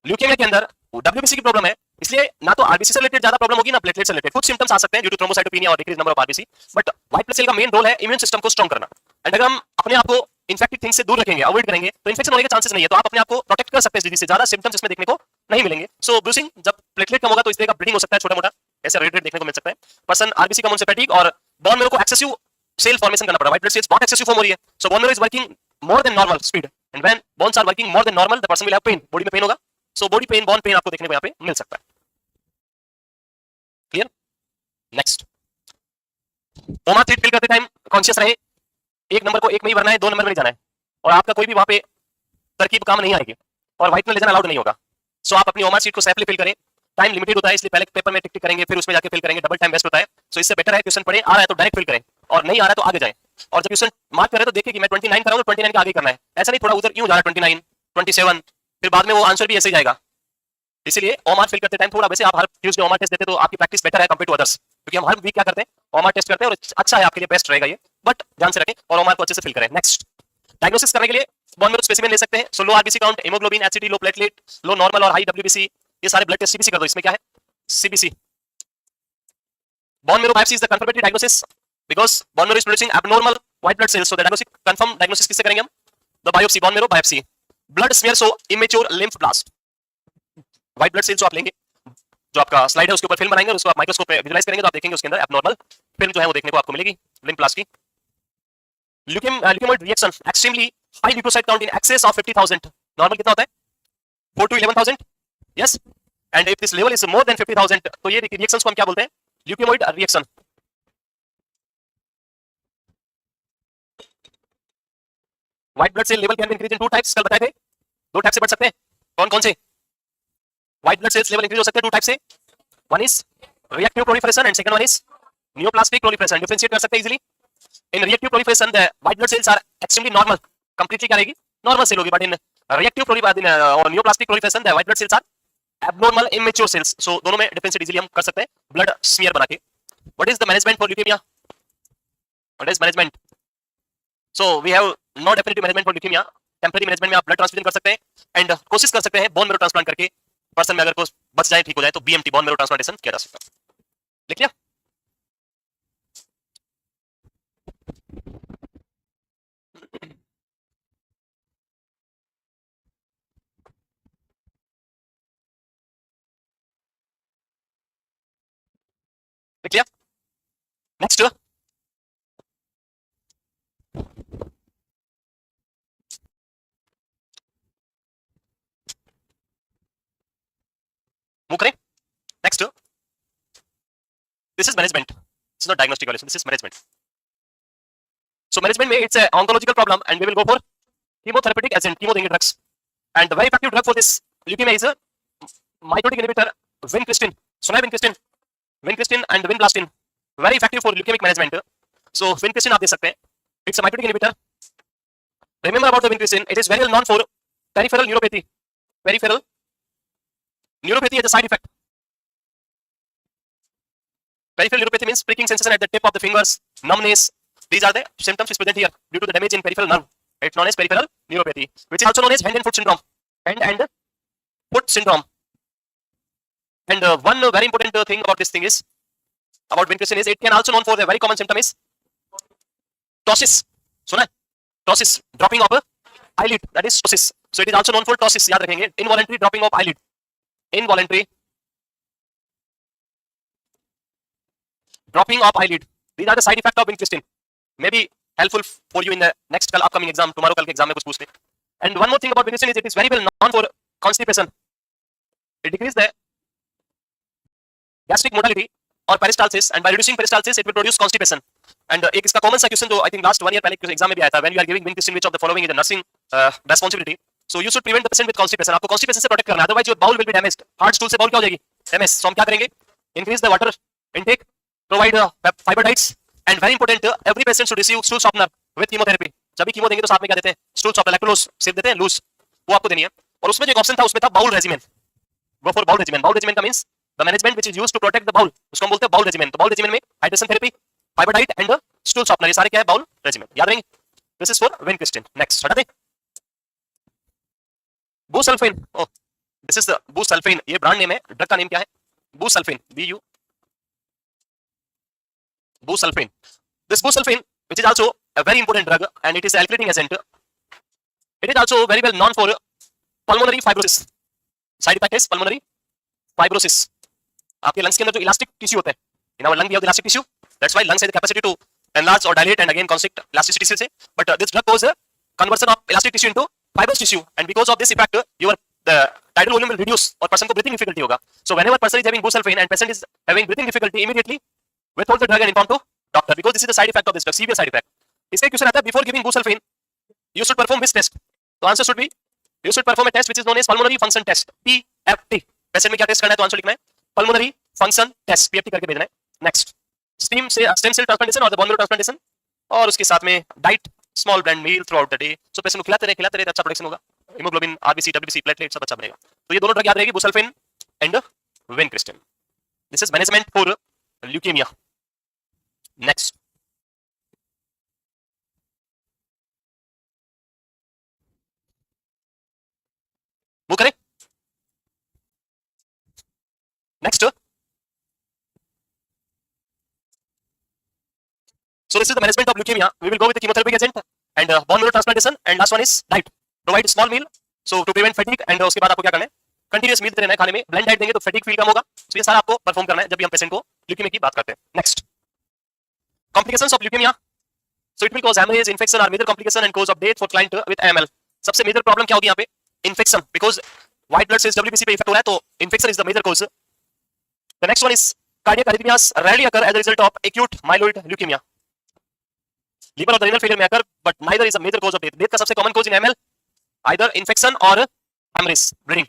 S1: ल्यूकेमिया के अंदर WBC की प्रॉब्लम है, इसलिए ना तो आरबीसी से रिलेटेड ज्यादा प्रॉब्लम होगी ना प्लेटलेट से रिलेटेड। कुछ सिम्टम्स आ सकते हैं ड्यू टू थ्रोम्बोसाइटोपेनिया और decrease number of RBC, but white blood cell का मेन रोल है इम्यून सिस्टम को स्ट्रांग करना। एंड अगर हम अपने आप को इन्फेक्टेड थिंग्स से दूर रखेंगे, अवॉइड करेंगे, तो इन्फेक्शन होने के चांसेस नहीं है, तो आप अपने आप को प्रोटेक्ट कर सकते हैं डिजीज से, ज्यादा सिम्टम्स इसमें देखने को नहीं मिलेंगे। सो ब्रूसिंग, जब प्लेटलेट कम होगा तो इस तरह का ब्लीडिंग हो सकता है, छोटा मोटा ऐसे रेड देखने को मिल सकता है। पर्सन आरबीसी कम होने से फैटिग और बोन मेरो को एक्सेसिव सेल फॉर्मेशन करना पड़ा, व्हाइट ब्लड सेल्स बहुत एक्सेसिव फॉर्म हो रही है। So bone marrow is working more than normal speed and when bones are working more than normal the person will have pain, body में pain होगा। So body pain, bone pain आपको देखने को यहाँ पे मिल सकता है। क्लियर? नेक्स्ट, ओमा थ्रीट फिल करते टाइम कॉन्शियस रहे, एक नंबर को एक में ही भरना है, 2 नंबर में नहीं जाना है, और आपका कोई भी वहां पे तरकीब काम नहीं आएगी और व्हाइट में ले जाना अलाउड नहीं होगा। सो आप अपनी ओमा सीट को सेफली फिल करें, टाइम लिमिटेड होता है इसलिए पहले पेपर में टिक टिक करेंगे, फिर उसमें जाके फिल करेंगे, डबल टाइम वेस्ट होता है। सो इससे बेटर है क्वेश्चन पढ़े, आ रहा है तो डायरेक्ट फिल करें और नहीं आ रहा है तो आगे जाएं। और जब क्वेश्चन मार्क करें तो देखिए कि मैं 29 कर रहा हूं तो 29 के आगे करना है, ऐसा नहीं थोड़ा उधर क्यों जा रहा है 29, 27, फिर बाद में वो आंसर भी ऐसे ही जाएगा। इसलिए ओमार फिल करते टाइम थोड़ा, वैसे आप हर ट्यूसडे ओमार टेस्ट देते तो आपकी प्रैक्टिस बेटर है कंपेयर टू अदर्स, क्योंकि हम हर वीक क्या करते हैं, ओमार टेस्ट करते हैं और अच्छा है आपके लिए, बेस्ट रहेगा ये, बट ध्यान से रखें और ओमार को अच्छे से फिल करें। नेक्स्ट, डायग्नोसिस करने के लिए बोन मेरो स्पेसिमेन ले सकते हैं। So low RBC count, haemoglobin, HCT, low platelet, low normal और हाई डब्ल्यूबीसी, ये सारे ब्लड टेस्ट सीबीसी कर दो। इसमें क्या है, CBC. Bone marrow biopsy is the confirmatory diagnosis because bone marrow is producing abnormal white blood sales, so the diagnosis confirm diagnosis किससे करेंगे हम, the biopsy, bone marrow biopsy. Blood smear so immature lymph blast, white blood sales जो आप लेंगे, जो आपका slide है उसके ऊपर फिल्म बनाएंगे और उसको आप माइक्रोस्कोप पे विजुलाइज करेंगे तो आप देखेंगे उसके अंदर एब्नॉर्मल फिल्म जो है वो देखने को आपको मिलेगी, लिम्फ ब्लास्ट की। Leukaemoid reaction, extremely high leucocyte count in excess of 50,000, normal कितना होता है 4 to 11,000, yes, and if this level is more than 50,000 तो ये रिएक्शंस को हम क्या बोलते हैं, leukaemoid reaction. White blood cell level can be increase in 2 types, कल बताए थे 2 टाइप से बढ़ सकते हैं, कौन कौन से, white blood cells level increase हो सकते हैं 2 टाइप से, one is reactive proliferation and second one is neoplastic proliferation. Differentiate कर सकते हैं easily. In reactive proliferation the white blood cells are extremely normal, completely क्या रहेगी, नॉर्मल सेल होगी, बट इन रिएक्टिव प्रोलिफरेशन और neoplastic proliferation the white blood cells are abnormal immature cells. So दोनों में differentiate easily हम कर सकते हैं ब्लड स्मीयर बना के। What is the management for leukaemia, what is management, so we have no definitive management for leukaemia. Temporary management में आप ब्लड ट्रांसफ्यूजन कर सकते हैं एंड कोशिश कर सकते हैं बोन मेरो ट्रांसप्लांट करके पर्सन में अगर कुछ बच जाए, ठीक हो जाए तो बीएमटी, बोन मेरो ट्रांसप्लांटेशन किया जा सकता है। लिख लिया? लिख लिया? नेक्स्ट, मूव करें। Next, this is management, this is not diagnostic evaluation, this is management. So management में it's a oncological problem and we will go for chemotherapeutic agent, chemo देंगे drugs, and very effective drug for this leukaemia is mitotic inhibitor vincristine. सुना है vincristine, vincristine and vinblastine, very effective for leukaemic management. So vincristine आप दे सकते हैं, it's a mitotic inhibitor. Remember about the vincristine, it is very well known for peripheral neuropathy, peripheral neuropathy as a side effect. Peripheral neuropathy means pricking sensation at the tip of the fingers, numbness. These are the symptoms is present here due to the damage in peripheral nerve. It's known as peripheral neuropathy, which is also known as hand and foot syndrome. Hand and foot syndrome. And one very important thing about this thing is about vincristin is it can also known for the very common symptom is ptosis. सुना है? Ptosis, dropping of a eyelid. That is ptosis. So it is also known for ptosis. याद रखेंगे, involuntary dropping of eyelid. Involuntary dropping of eyelid. These are the side effect of vincristin. May be helpful for you in the next upcoming exam. Tomorrow कल के exam में कुछ पूछते. And one more thing about vincristin is it is very well known for constipation. It decreases the gastric motility or peristalsis, and by reducing peristalsis it will produce constipation. And एक इसका common सा question जो I think last 1 year पहले exam में भी आया था, when you are giving vincristin, which of the following is a nursing responsibility? So you should prevent the patient with constipation. आपको constipation से protect करना है, otherwise your bowel will be damaged. Hard stool से bowel क्या हो जाएगी? MS. So हम क्या करेंगे? Increase the water intake, provide fiber diets, and very important, every patient should receive stool softener with chemotherapy. जब भी कीमो देंगे तो साथ में क्या देते हैं, स्टूल सॉफ्ट लैक्टोलोज सिर्फ देते हैं लूज, वो आपको देनी है। और उसमें जो एक ऑप्शन था उसमें था bowel regimen, go for bowel regimen. Bowel regimen का means the management which is used to protect the bowel, उसको हम बोलते हैं बाउल रेजिमेन। तो बाउल रेजिमेन में hydration therapy, fibre diet and stool softener, ये सारे क्या है, बाउल रेजिमेन, याद रहेंगे। This is for vincristine. Next हटा दे, busulfan. Oh, this is the busulfan, ये ब्रांड नेम है, ड्रग का नेम क्या है, बुसल्फाइन, B U busulfane. This busulfane, which is also a very important drug and it is an alkylating agent, it is also very well known for pulmonary fibrosis. Side effect is pulmonary fibrosis. आपके lungs के अंदर जो elastic tissue होता है, in our lung we have the elastic tissue, that's why lungs has the capacity to enlarge or dilate and again constrict, elasticity से, but this drug causes a conversion of elastic tissue into fibrous tissue and because of this effect your the tidal volume will reduce और person को breathing difficulty होगा. So whenever person is having busulfane and patient is having breathing difficulty, immediately withhold the drug and inform to doctor because this is the side effect of this drug, severe side effect. इसका question आता है, before giving busulfane you should perform which test? तो answer should be you should perform a test which is known as pulmonary function test, PFT. Patient में क्या test करना है, तो answer लिखना है pulmonary function test, PFT करके भेजना है। नेक्स्ट, स्टेम सेल ट्रांसप्लांटेशन और द बोन मैरो ट्रांसप्लांटेशन, और उसके साथ में diet, small bland meal throughout the day. So patient को खिलाते रहे अच्छा प्रोडक्शन होगा, हीमोग्लोबिन, आरबीसी, डब्ल्यूबीसी, प्लेटलेट सब अच्छा बनेगा। तो ये दोनों ड्रग याद रहेगी, busulfan and vincristine. This is management for leukaemia. Next, वो करें। Next, so this is the management of leukemia. We will go with the chemotherapy agent and bone marrow transplantation and last one is diet. Provide small meal so to prevent fatigue and उसके बाद आपको क्या करना है, continuous मील देना है खाने में। ब्लेंड डाइट देंगे तो फटीग फील कम होगा। तो ये सारा आपको परफॉर्म करना है जब भी हम पेशेंट को ल्यूकेमिया की बात करते हैं। Next, complications of leukaemia. So it will cause haemorrhage, infection और major complication and cause of death for client with ML. सबसे मेजर प्रॉब्लम क्या होगी यहाँ पे, infection, because white blood cells WBC पे इफेक्ट हो रहा है, तो infection is the major cause. The next one is cardiac arrhythmias rarely occur as a result of acute myeloid leukemia. Liver और रेनल फेलियर में अकर but neither is a major cause of death. Death का सबसे common cause in ML either infection और haemorrhage, bleeding.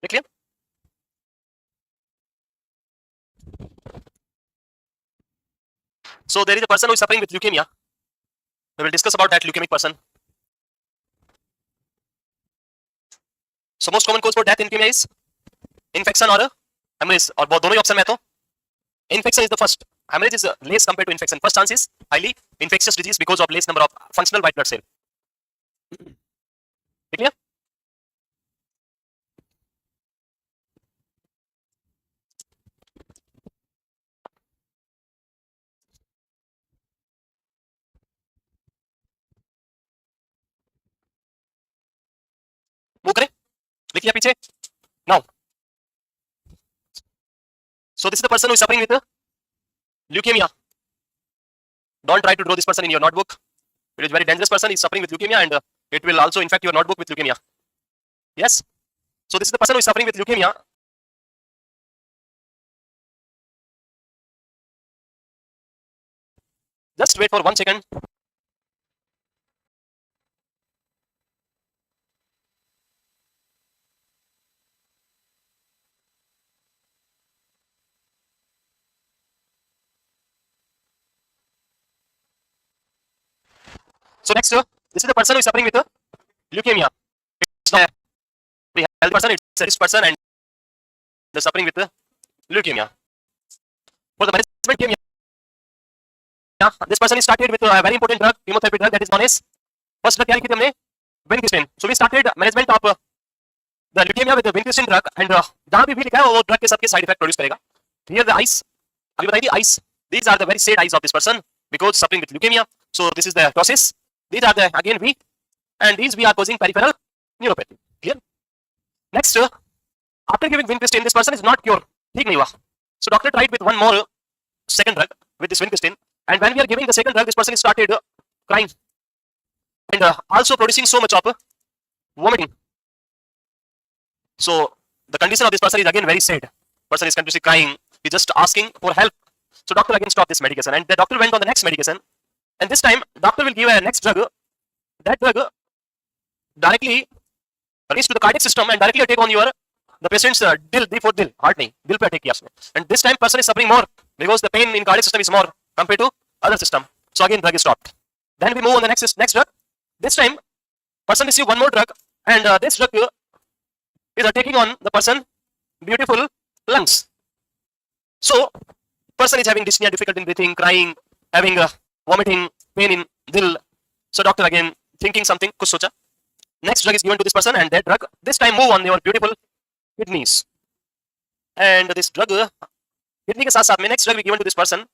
S1: देख लिया। So there is a person who is suffering with leukemia. We will discuss about that leukemic person. So most common cause for death in leukemia is infection or hemorrhage, और दोनों ही option में तो infection is the first, hemorrhage is less compared to infection. First chance is highly infectious disease because of less number of functional white blood cell. ठीक है? वो करें, लिख लिया पीछे। Now, so this is the person who is suffering with leukemia. Don't try to draw this person in your notebook. It is very dangerous person. He is suffering with leukemia and it will also infect your notebook with leukemia. Yes. So this is the person who is suffering with leukemia. Just wait for 1 second. So next, this is the person who is suffering with leukemia. It's not a healthy person, it's a rich person and they're suffering with leukemia. For the management leukemia, this person is started with a very important drug, chemotherapy drug that is known as, first drug क्या लिखी थी हमने, vincristine. So we started management of the leukemia with the vincristine drug and जहाँ भी लिखा है वो drug के सबके side effect produce करेगा. Here the eyes, अभी बताइए eyes, these are the very sad eyes of this person because suffering with leukemia. So this is the process. These are the again weak and these we are causing peripheral neuropathy. Clear? Next, after giving vincristin, this person is not cured. ठीक नहीं हुआ. So doctor tried with one more second drug with this vincristin, and when we are giving the second drug, this person started crying and also producing so much of vomiting. So the condition of this person is again very sad. Person is continuously crying. He just asking for help. So doctor again stopped this medication, and the doctor went on the next medication. and this time doctor will give a next drug. That drug directly reach to the cardiac system and directly attack on your the patient's dill, D for dill, heart नहीं, dill पे attack किया उसने. And this time person is suffering more because the pain in cardiac system is more compared to other system. So again drug is stopped. Then we move on the next drug. This time person receive one more drug, and this drug is attacking on the person beautiful lungs. So person is having dyspnea, difficulty in breathing, crying, having vomiting, pain in dill. So doctor again thinking something, कुछ सोचा. Next drug is given to this person, and that drug this time move on your beautiful kidneys. And this drug kidney के साथ साथ में next drug be given to this person.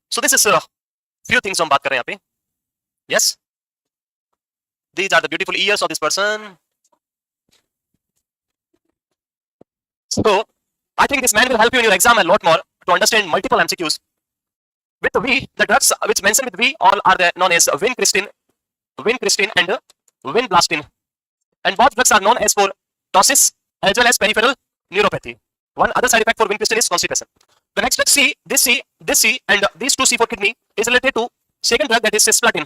S1: So this is few things हम बात कर रहे हैं यहाँ पे. Yes, these are the beautiful ears of this person. So I think this man will help you in your exam a lot more to understand multiple MCQs. With V, the drugs which mentioned with V all are known as vincristine, and vinblastine. And both drugs are known as for ptosis as well as peripheral neuropathy. One other side effect for vincristine is constipation. The next drug C, this C, and these two C for kidney is related to second drug, that is cisplatin.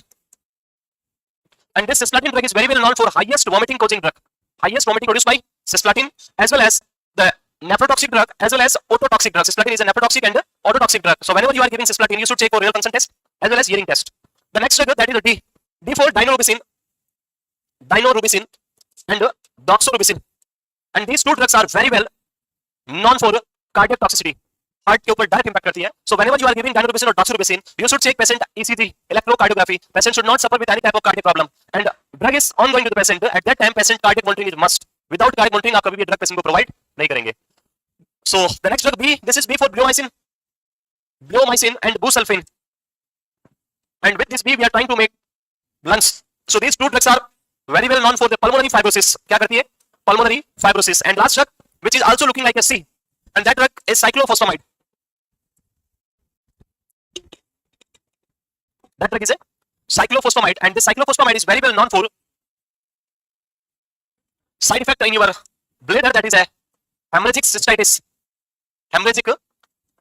S1: And this cisplatin drug is very well known for highest vomiting causing drug. Highest vomiting produced by cisplatin, as well as the nephrotoxic drug, as well as ototoxic drug. Cisplatin is a nephrotoxic and ototoxic drug. So whenever you are giving cisplatin, you should take for renal function test as well as hearing test. The next drug, that is the D. D for dinorubicin and doxorubicin. And these two drugs are very well known for cardiac toxicity. Heart के ऊपर direct impact करती है. So whenever you are giving dinorubicin or doxorubicin, you should check patient ECG, electrocardiography. Patient should not suffer with any type of cardiac problem. And drug is ongoing to the patient. At that time, patient cardiac monitoring is must. Without cardiac monitoring, आप कभी भी drug patient को provide नहीं करेंगे. So the next drug B, this is B for bleomycin and busulfan. And with this B, we are trying to make blunts. So these two drugs are very well known for the pulmonary fibrosis. क्या करती है? Pulmonary fibrosis. And last drug, which is also looking like a C, and that drug is cyclophosphamide. That drug is a cyclophosphamide, and this cyclophosphamide is very well known for side effect in your bladder, that is a hemorrhagic cystitis. Hemorrhagic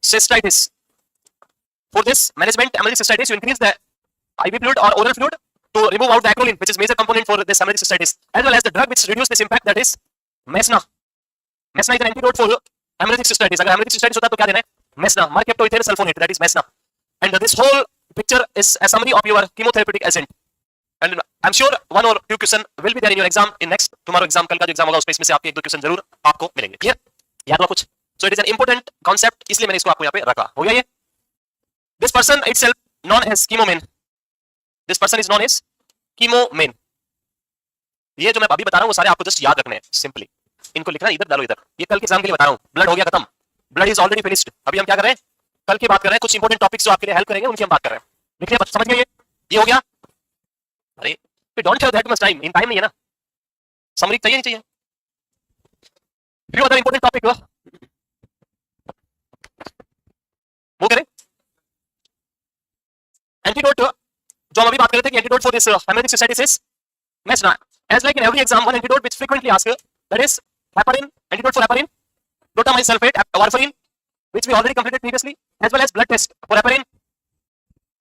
S1: cystitis. For this management hemorrhagic cystitis, you increase the IV fluid or oral fluid to remove out the acrolein, which is major component for this hemorrhagic cystitis, as well as the drug which reduce this impact, that is mesna. Mesna is an antidote for hemorrhagic cystitis. अगर hemorrhagic cystitis होता है तो क्या देना है? Mesna, mercaptoethyl sulfonate, that is mesna. And this whole picture is a summary of your chemotherapeutic agent. And I'm sure one or two question will be there in your exam in next tomorrow exam. कल का जो exam होगा उसमें इसमें से आपके एक दो क्वेश्चन जरूर आपको मिलेंगे. Clear? याद हुआ कुछ? So it is an important concept, इसलिए मैंने इसको आपको यहाँ पे रखा. हो गया ये? This person itself known as chemoman. This person is known as chemoman. ये जो मैं अभी बता रहा हूँ वो सारे आपको जस्ट याद रखने हैं. सिंपली इनको लिखना इधर डालो इधर. ये कल के एग्जाम के लिए बता रहा हूँ. ब्लड हो गया खत्म. Blood is already finished. अभी हम क्या कर रहे हैं? कल की बात कर रहे हैं. कुछ इंपॉर्टेंट टॉपिक्स जो आपके लिए हेल्प करेंगे उनकी हम बात कर रहे हैं. लिख लिया? समझ गए? ये हो गया. अरे we don't have that much time. इन टाइम नहीं है ना. समरी चाहिए नहीं चाहिए? फ्यू अदर इंपॉर्टेंट टॉपिक वो करें. एंटीडोट जो हम अभी बात कर रहे थे कि antidote for this hemorrhagic cystitis is mesna. As like in every exam, one antidote which frequently asked, that is heparin. Antidote for heparin, glutamine sulfate, warfarin, which we already completed previously, as well as blood test for heparin,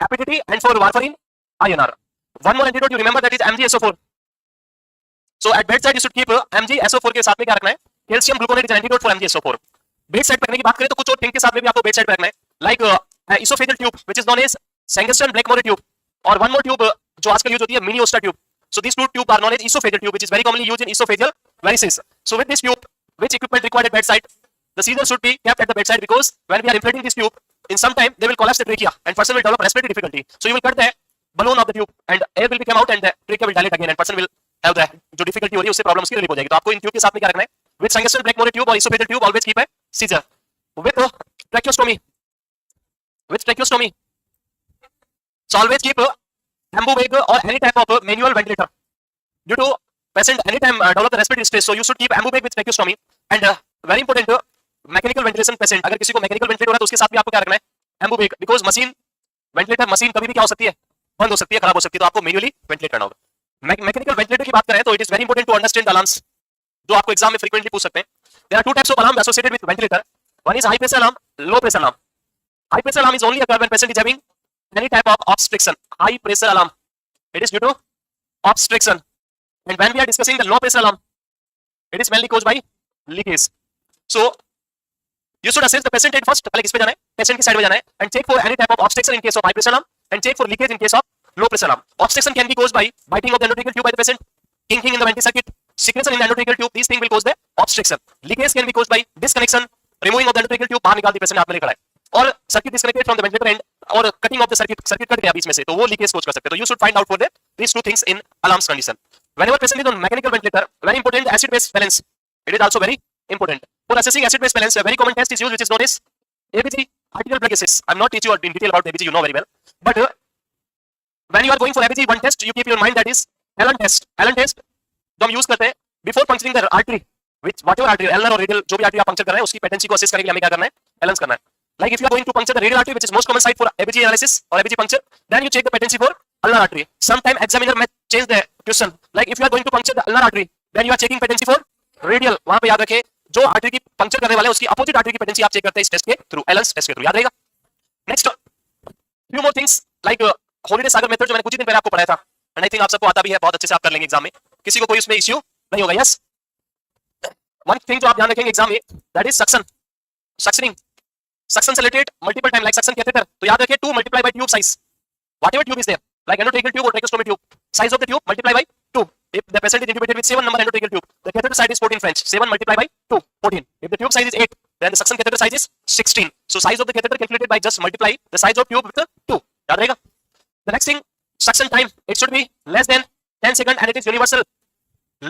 S1: hepatitis, and for warfarin, INR. One more antidote you remember, that is MgSO4. So at bedside you should keep MgSO4 के साथ में क्या रखना है? Calcium gluconate is an antidote for MgSO4. Bedside रखने की बात करें तो कुछ और थिंग के साथ में भी आपको bedside रखना है, like esophageal tube, which is known as Sengstrom-Blackmore tube, और one more tube जो आजकल यूज होती है mini Osta tube. So these two tubes are known as esophageal tube, which is very commonly used in esophageal varices. So with this tube, which equipment required at bedside? The seizure should be kept at the bedside, because when we are inflating this tube, in some time they will collapse the trachea and person will develop respiratory difficulty. So you will cut the balloon of the tube and air will come out and the trachea will dilate again and person will have the जो difficulty हो रही है उससे problem उसकी relieve हो जाएगी. तो आपको इन ट्यूब के साथ में क्या रखना है? With Sengstrom-Blackmore tube or esophageal tube, always keep a seizure. With tracheostomy. With tracheostomy. So always keep Ambu-Bag or any type of manual ventilator. Due to patient anytime develop the respiratory stress, so you should keep Ambu-Bag with tracheostomy. And very important, mechanical ventilation patient, अगर किसी को mechanical ventilator हो रहा है तो उसके साथ भी आपको क्या रखना है? एम्बुबेक, बिकॉज मशीन वेंटिलेटर मशीन कभी भी क्या हो सकती है? बंद हो सकती है, खराब हो सकती है, तो आपको मैन्युअली वेंटिलेट करना होगा. मैकेनिकल वेंटिलेटर की बात करें तो it is very important to understand the alarms जो आपको एग्जाम में फ्रीक्वेंटली पूछ सकते हैं. There are two types of alarm associated with ventilator. One is high pressure alarm, low pressure alarm. High pressure alarm is only occur when patient is having any type of obstruction, high pressure alarm, it is due to obstruction. And when we are discussing the low pressure alarm, it is mainly caused by leakage. So you should assess the patient head first. पहले किस पे जाना है? Patient की side में जाना है and check for any type of obstruction in case of high pressure alarm and check for leakage in case of low pressure alarm. Obstruction can be caused by biting of the endotracheal tube by the patient, kinking in the ventral circuit, secretion in the endotracheal tube. These things will cause the obstruction. Leakage can be caused by disconnection, removing of the endotracheal tube, बाहर निकाल दी patient हाथ में लेकर आए, और circuit disconnected from the ventilator end, और cutting of the circuit cut गया बीच में से, तो वो leakage cause कर सकते हैं. तो you should find out for these two things in alarms condition. Whenever patient is on mechanical ventilator, very important acid base balance. It is also very important. For assessing acid base balance, a very common test is used, which is known as ABG, arterial blood gases. I'm not teaching you in detail about ABG, you know very well. But when you are going for ABG, one test you keep your mind, that is Allen test. Allen test जो हम use करते हैं before puncturing the artery, which whatever artery, ulnar or radial, जो भी artery आप puncture कर रहे हैं, उसकी patency को assess करने के लिए हमें क्या करना है? Allen's करना है. Like if you are going to puncture the radial artery, which is most common site for ABG analysis or ABG puncture, then you check the patency for ulnar artery. Sometime examiner may change the question. Like if you are going to puncture the ulnar artery, then you are checking patency for radial. वहां पे याद रखें, जो artery की puncture करने वाले हैं उसकी अपोजिट आर्टरी की पेटेंसी आप चेक करते हैं इस टेस्ट के थ्रू, एलन्स टेस्ट के थ्रू, याद रहेगा. Next few more things like Holliday Segar method, जो मैंने कुछ ही दिन पहले आपको पढ़ाया था, एंड आई थिंक आप सबको आता भी है, बहुत अच्छे से आप कर लेंगे एग्जाम में, किसी को कोई उसमें इश्यू नहीं होगा. यस, वन थिंग जो आप ध्यान रखेंगे एग्जाम में, that is suction, suctioning, suction से related multiple time, like suction catheter, तो याद रखिए 2 multiply by tube size, whatever tube is there, like endotracheal tube और tracheostomy tube, size of the tube multiply by 2. If the patient is intubated with 7 number endotracheal tube, the catheter size is 14 French. 7 multiplied by 2, 14. If the tube size is 8, then the suction catheter size is 16. So size of the catheter calculated by just multiply the size of tube with 2. याद रहेगा. The next thing, suction time, it should be less than 10 seconds and it is universal.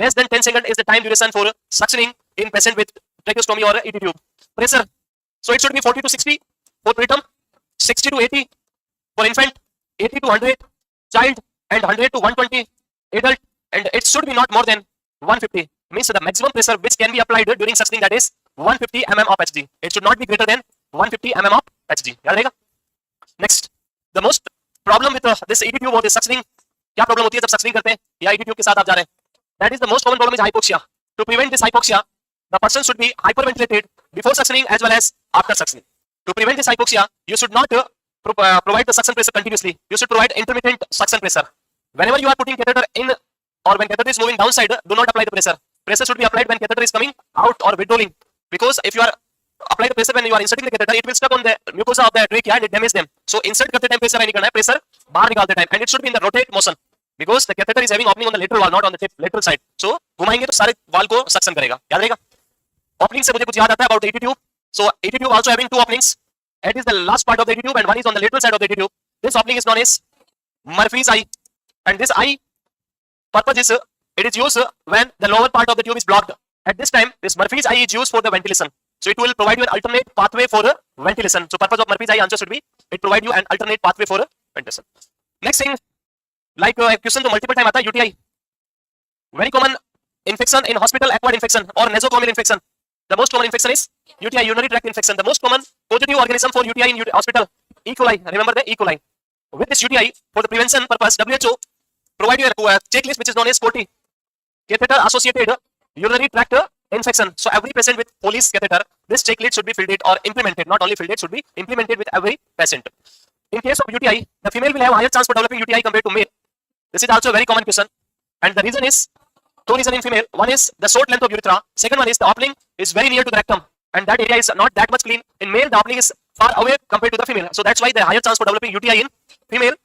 S1: Less than 10 seconds is the time duration for suctioning in patient with tracheostomy or ET tube. Pressure, so it should be 40 to 60 for preterm, 60 to 80 for infant, 80 to 100 child, and 100 to 120 adult. And it should be not more than 150, means the maximum pressure which can be applied during suctioning, that is 150 mm of Hg. It should not be greater than 150 mm of Hg. याद रहेगा. Next, the most problem with this ET tube or this suctioning, क्या problem होती है जब suctioning करते हैं या ET tube के साथ आप जा रहे हैं? That is the most common problem is hypoxia. To prevent this hypoxia, the person should be hyperventilated before suctioning as well as after suctioning. To prevent this hypoxia, you should not provide the suction pressure continuously. You should provide intermittent suction pressure. Whenever you are putting catheter in, or when catheter is moving downside, do not apply the pressure. Pressure should be applied when catheter is coming out or withdrawing, because if you are apply the pressure when you are inserting the catheter, it will stuck on the mucosa of the trachea and it damages them. So insert करते time pressure नहीं करना है, pressure बाहर निकालते time, and it should be in the rotate motion, because the catheter is having opening on the lateral wall, not on the tip, lateral side. So घुमाएंगे तो सारे wall को suction करेगा, याद रहेगा. Opening से मुझे कुछ याद आता है about ET tube. So ET tube also having 2 openings. It is the last part of the ET tube and one is on the lateral side of the ET tube. This opening is known as Murphy's eye, and this eye purpose is it is used when the lower part of the tube is blocked. At this time, this Murphy's eye is used for the ventilation. So it will provide you an alternate pathway for ventilation. So purpose of Murphy's eye answer should be it provide you an alternate pathway for ventilation. Next thing, like question तो multiple time आता है, UTI. Very common infection in hospital, acquired infection or nosocomial infection. The most common infection is UTI, urinary tract infection. The most common positive organism for UTI in hospital, E. coli. Remember the E. coli. With this UTI, for the prevention purpose, WHO provide you a checklist which is known as COTI, catheter associated urinary tract infection. So every patient with police catheter, this checklist should be filled it or implemented. Not only filled it, should be implemented with every patient. In case of UTI, the female will have higher chance for developing UTI compared to male. This is also a very common question, and the reason is two reasons in female. One is the short length of urethra. Second one is the opening is very near to the rectum, and that area is not that much clean. In male, the opening is far away compared to the female. So that's why the higher chance for developing UTI in female.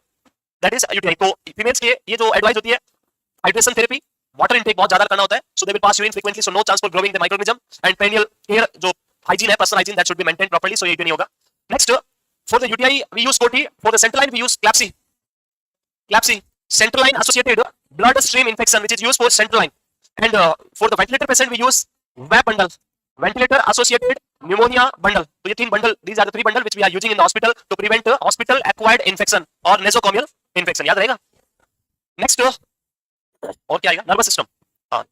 S1: That is UTI. तो females के ये जो advice होती है, hydration therapy, water intake बहुत ज़्यादा करना होता है. So they will pass urine frequently. So no chance for growing the microorganism, and perineal care जो hygiene है, personal hygiene, that should be maintained properly. So ये नहीं होगा. Next, for the UTI we use COTI. For the central line we use CLABSI. CLABSI, central line associated bloodstream infection, which is used for central line. And for the ventilator patient we use VAP bundle, ventilator associated pneumonia bundle. So ये 3 bundle, these are the 3 bundle which we are using in the hospital to prevent hospital acquired infection or nosocomial infection. याद रहेगा. Next, और क्या आएगा? Nervous system. हाँ,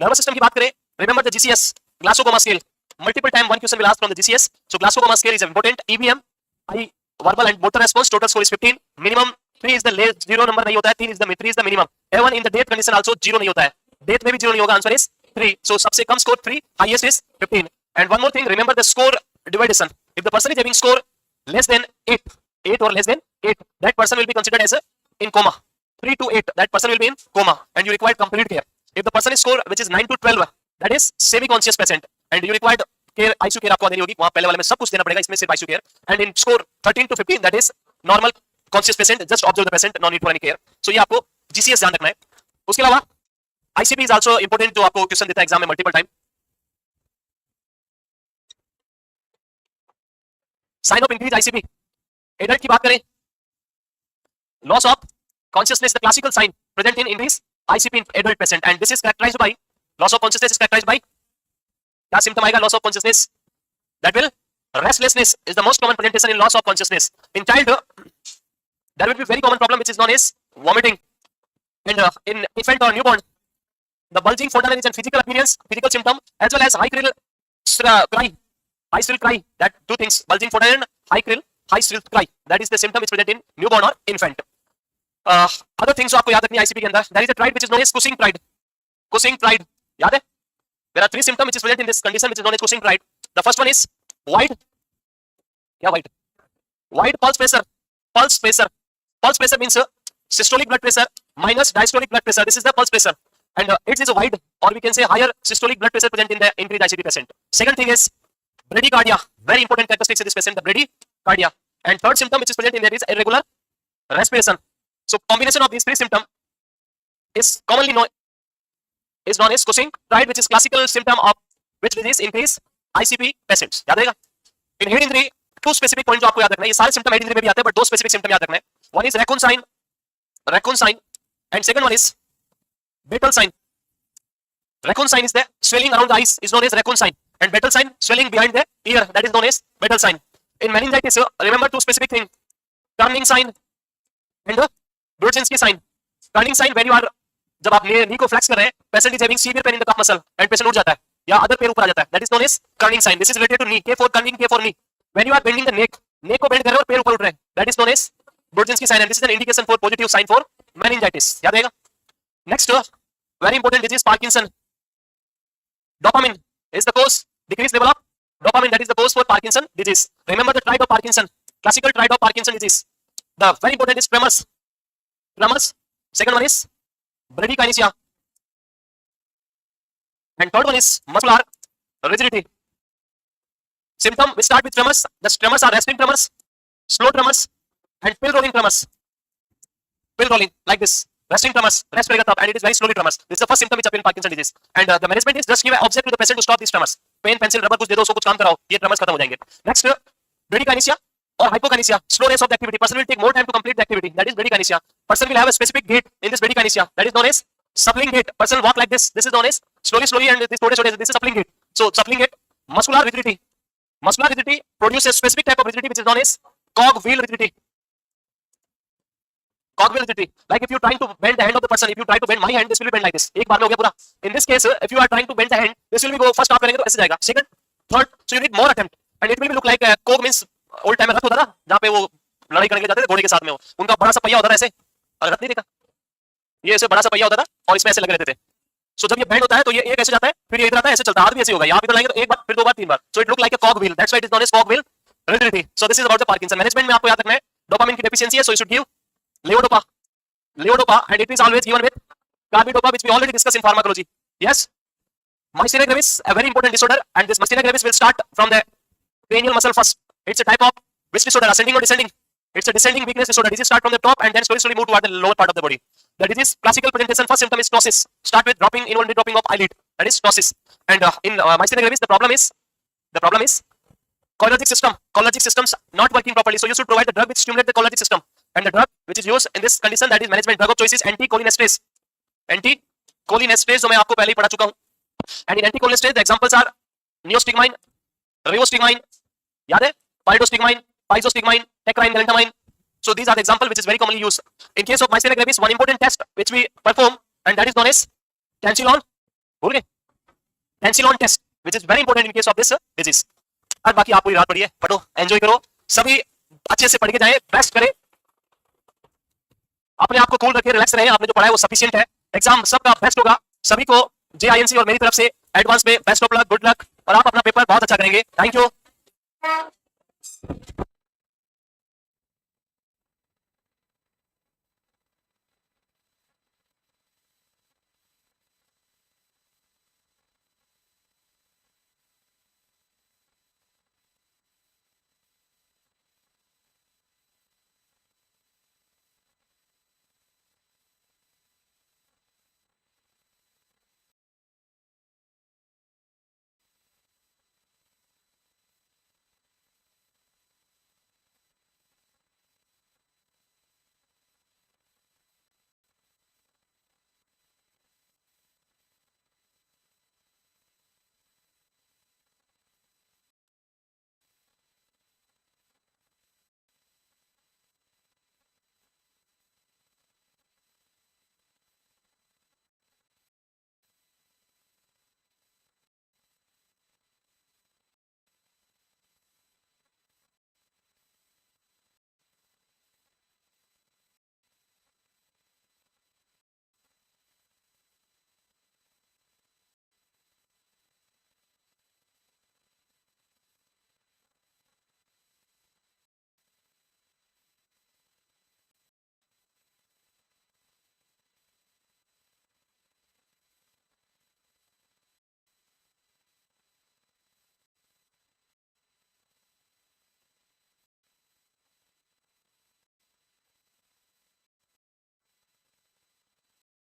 S1: nervous system की बात करें, remember the GCS, Glasgow scale. Multiple time one question will ask from the GCS. So Glasgow scale is important. EBM, I verbal and motor response, total score is 15. Minimum 3 is the late, 0 number नहीं होता है, 3 is the minimum. Even in the death condition also 0 नहीं होता है. Death में भी 0 नहीं होगा. Answer is 3. So सबसे कम score 3, highest is 15. And one more thing, remember the score division. If the person is having score less than 8, 8 or less than 8, that person will be considered as a in coma. 3 to 8, that person will be in coma and you require complete care. If the person is score which is 9 to 12, that is semi conscious patient and you required care, ICU care आपको देनी होगी, वहां पहले वाले में सब कुछ देना पड़ेगा, इसमें सिर्फ ICU care. And in score 13 to 15, that is normal conscious patient, just observe the patient, no need for any care. So ये आपको GCS ध्यान रखना है. उसके अलावा ICP is also important, जो आपको क्वेश्चन देता है एग्जाम में multiple time. Sign of increase ICP. Adult की बात करें, loss of consciousness, the classical sign present in increase ICP in adult patient, and this is characterized by loss of consciousness is characterized by क्या symptom आएगा loss of consciousness? That will restlessness is the most common presentation in loss of consciousness. In child, there will be very common problem which is known as vomiting, and in infant or newborn, the bulging forearm is a physical appearance, physical symptom, as well as high shrill cry, high shrill cry. That two things, bulging forearm, high shrill cry. That is the symptom which present in newborn or infant. Other things जो आपको याद रखनी है ICP के अंदर, there is a pride which is known as Cushing pride. Cushing pride, याद है? There are three symptoms which is present in this condition which is known as Cushing pride. The first one is wide, क्या wide? Wide pulse pressure. Pulse pressure. Pulse pressure means systolic blood pressure minus diastolic blood pressure. This is the pulse pressure, and it is a wide, or we can say higher systolic blood pressure present in the increased ICP patient. Second thing is bradycardia. Very important characteristics in this patient, the bradycardia. And third symptom which is present in there is irregular respiration. So combination of these three symptoms is commonly known as Cushing pride, which is classical symptom of which disease increase ICP patients. याद रहेगा? In head injury, two specific points जो आपको याद रखना है. ये सारे symptom head injury में भी आते हैं, but दो specific symptom याद रखना है. One is raccoon sign, and second one is Battle sign. Raccoon sign is the swelling around the eyes is known as raccoon sign, and Battle sign swelling behind the ear, that is known as Battle sign. In meningitis, remember two specific things: turning sign and the Brudzinski sign. Turning sign when you are, जब आप नी को flex कर रहे हैं, patient is having severe pain in the calf muscle and patient उठ जाता है या अदर पैर ऊपर आ जाता है, that is known as turning sign. This is related to knee. K for turning, K for knee. When you are bending the neck को bend कर रहे हो और पैर ऊपर उठ रहे हैं, that is known as Brudzinski sign, and this is an indication for positive sign for meningitis. याद रहेगा? Next, very important disease, Parkinson. Dopamine is the cause, decreased level of dopamine, that is the cause for Parkinson disease. Remember the triad of Parkinson, classical triad of Parkinson disease. The very important is tremors. Second one is bradykinesia, and third one is muscular rigidity. Symptom, we start with tremors. The tremors are resting tremors, slow tremors, and pill rolling tremors. Pill rolling like this. Resting tremors, rest करेगा तब, and it is very slowly tremors. This is the first symptom which appear in Parkinson disease. And the management is just give an object to the patient to stop these tremors. Pen, pencil, rubber कुछ दे दो, उसको कुछ काम कराओ, ये tremors खत्म हो जाएंगे. Next, bradykinesia or hypokinesia, slowness of the activity. Person will take more time to complete the activity. That is bradykinesia. Person will have a specific gait in this bradykinesia. That is known as suppling gait. Person will walk like this. This is known as slowly, and this this is suppling gait. So suppling gait, muscular rigidity. Muscular rigidity produces a specific type of rigidity which is known as cogwheel rigidity. Cogwheel rigidity. Like if you are trying to bend the hand of the person, if you try to bend my hand, this will be bent like this. एक बार में हो गया पूरा. In this case, if you are trying to bend the hand, this will be go first आप करेंगे तो ऐसे जाएगा. Second, third, so you need more attempt, and it will be look like cog means old time में रथ होता था, जहाँ पे वो लड़ाई करने के जाते थे घोड़े के साथ में, वो उनका बड़ा सा पहिया होता था ऐसे, और रथ नहीं देखा, ये ऐसे बड़ा सा पहिया होता था और इसमें ऐसे लगे रहते थे. So जब ये बेंड होता है तो ये एक ऐसे जाता है, फिर ये इधर आता है, ऐसे चलता है, हाथ भी ऐसे होगा, यहाँ भी लाएंगे तो एक बार, फिर दो बार, तीन बार. So it look like a cog wheel. That's why it is known as cog wheel rigidity. So this is about the Parkinson. Management में आपको याद रखना है, डोपामिन की डेफिशिएंसी है, so you should give levodopa, and it is always given with carbidopa, which we already discussed in pharmacology. Yes, myasthenia gravis, a very important disorder, and this myasthenia gravis will start from the cranial muscle first. It's a type of which disorder, ascending or descending? It's a descending weakness disorder. Disease start from the top and then slowly move toward the lower part of the body. The disease classical presentation, first symptom is ptosis. Start with involuntary dropping of eyelid. That is ptosis. And in myasthenia gravis, the problem is cholinergic systems not working properly. So you should provide the drug which stimulate the cholinergic system. And the drug which is used in this condition, that is management drug of choice, is anticholinesterase. Anticholinesterase जो मैं आपको पहले ही पढ़ा चुका हूँ. And in anticholinesterase, the examples are neostigmine, rivastigmine, याद है? Pyridostigmine, pyzostigmine, tecrine, galantamine. So these are the example which is very commonly used. In case of myasthenia gravis, one important test which we perform, and that is known as Tansilon. भूल गए? Tansilon test, which is very important in case of this disease. अब बाकी आप पूरी रात पढ़िए, पढ़ो, enjoy करो, सभी अच्छे से पढ़ के जाए, बेस्ट करें, अपने आप को कूल रखिए, रिलैक्स रहे, आपने जो पढ़ा है वो सफिशिएंट है. एग्जाम सबका बेस्ट होगा, सभी को JINC और मेरी तरफ से एडवांस में best of luck, good luck, और आप अपना पेपर बहुत अच्छा करेंगे. Thank you.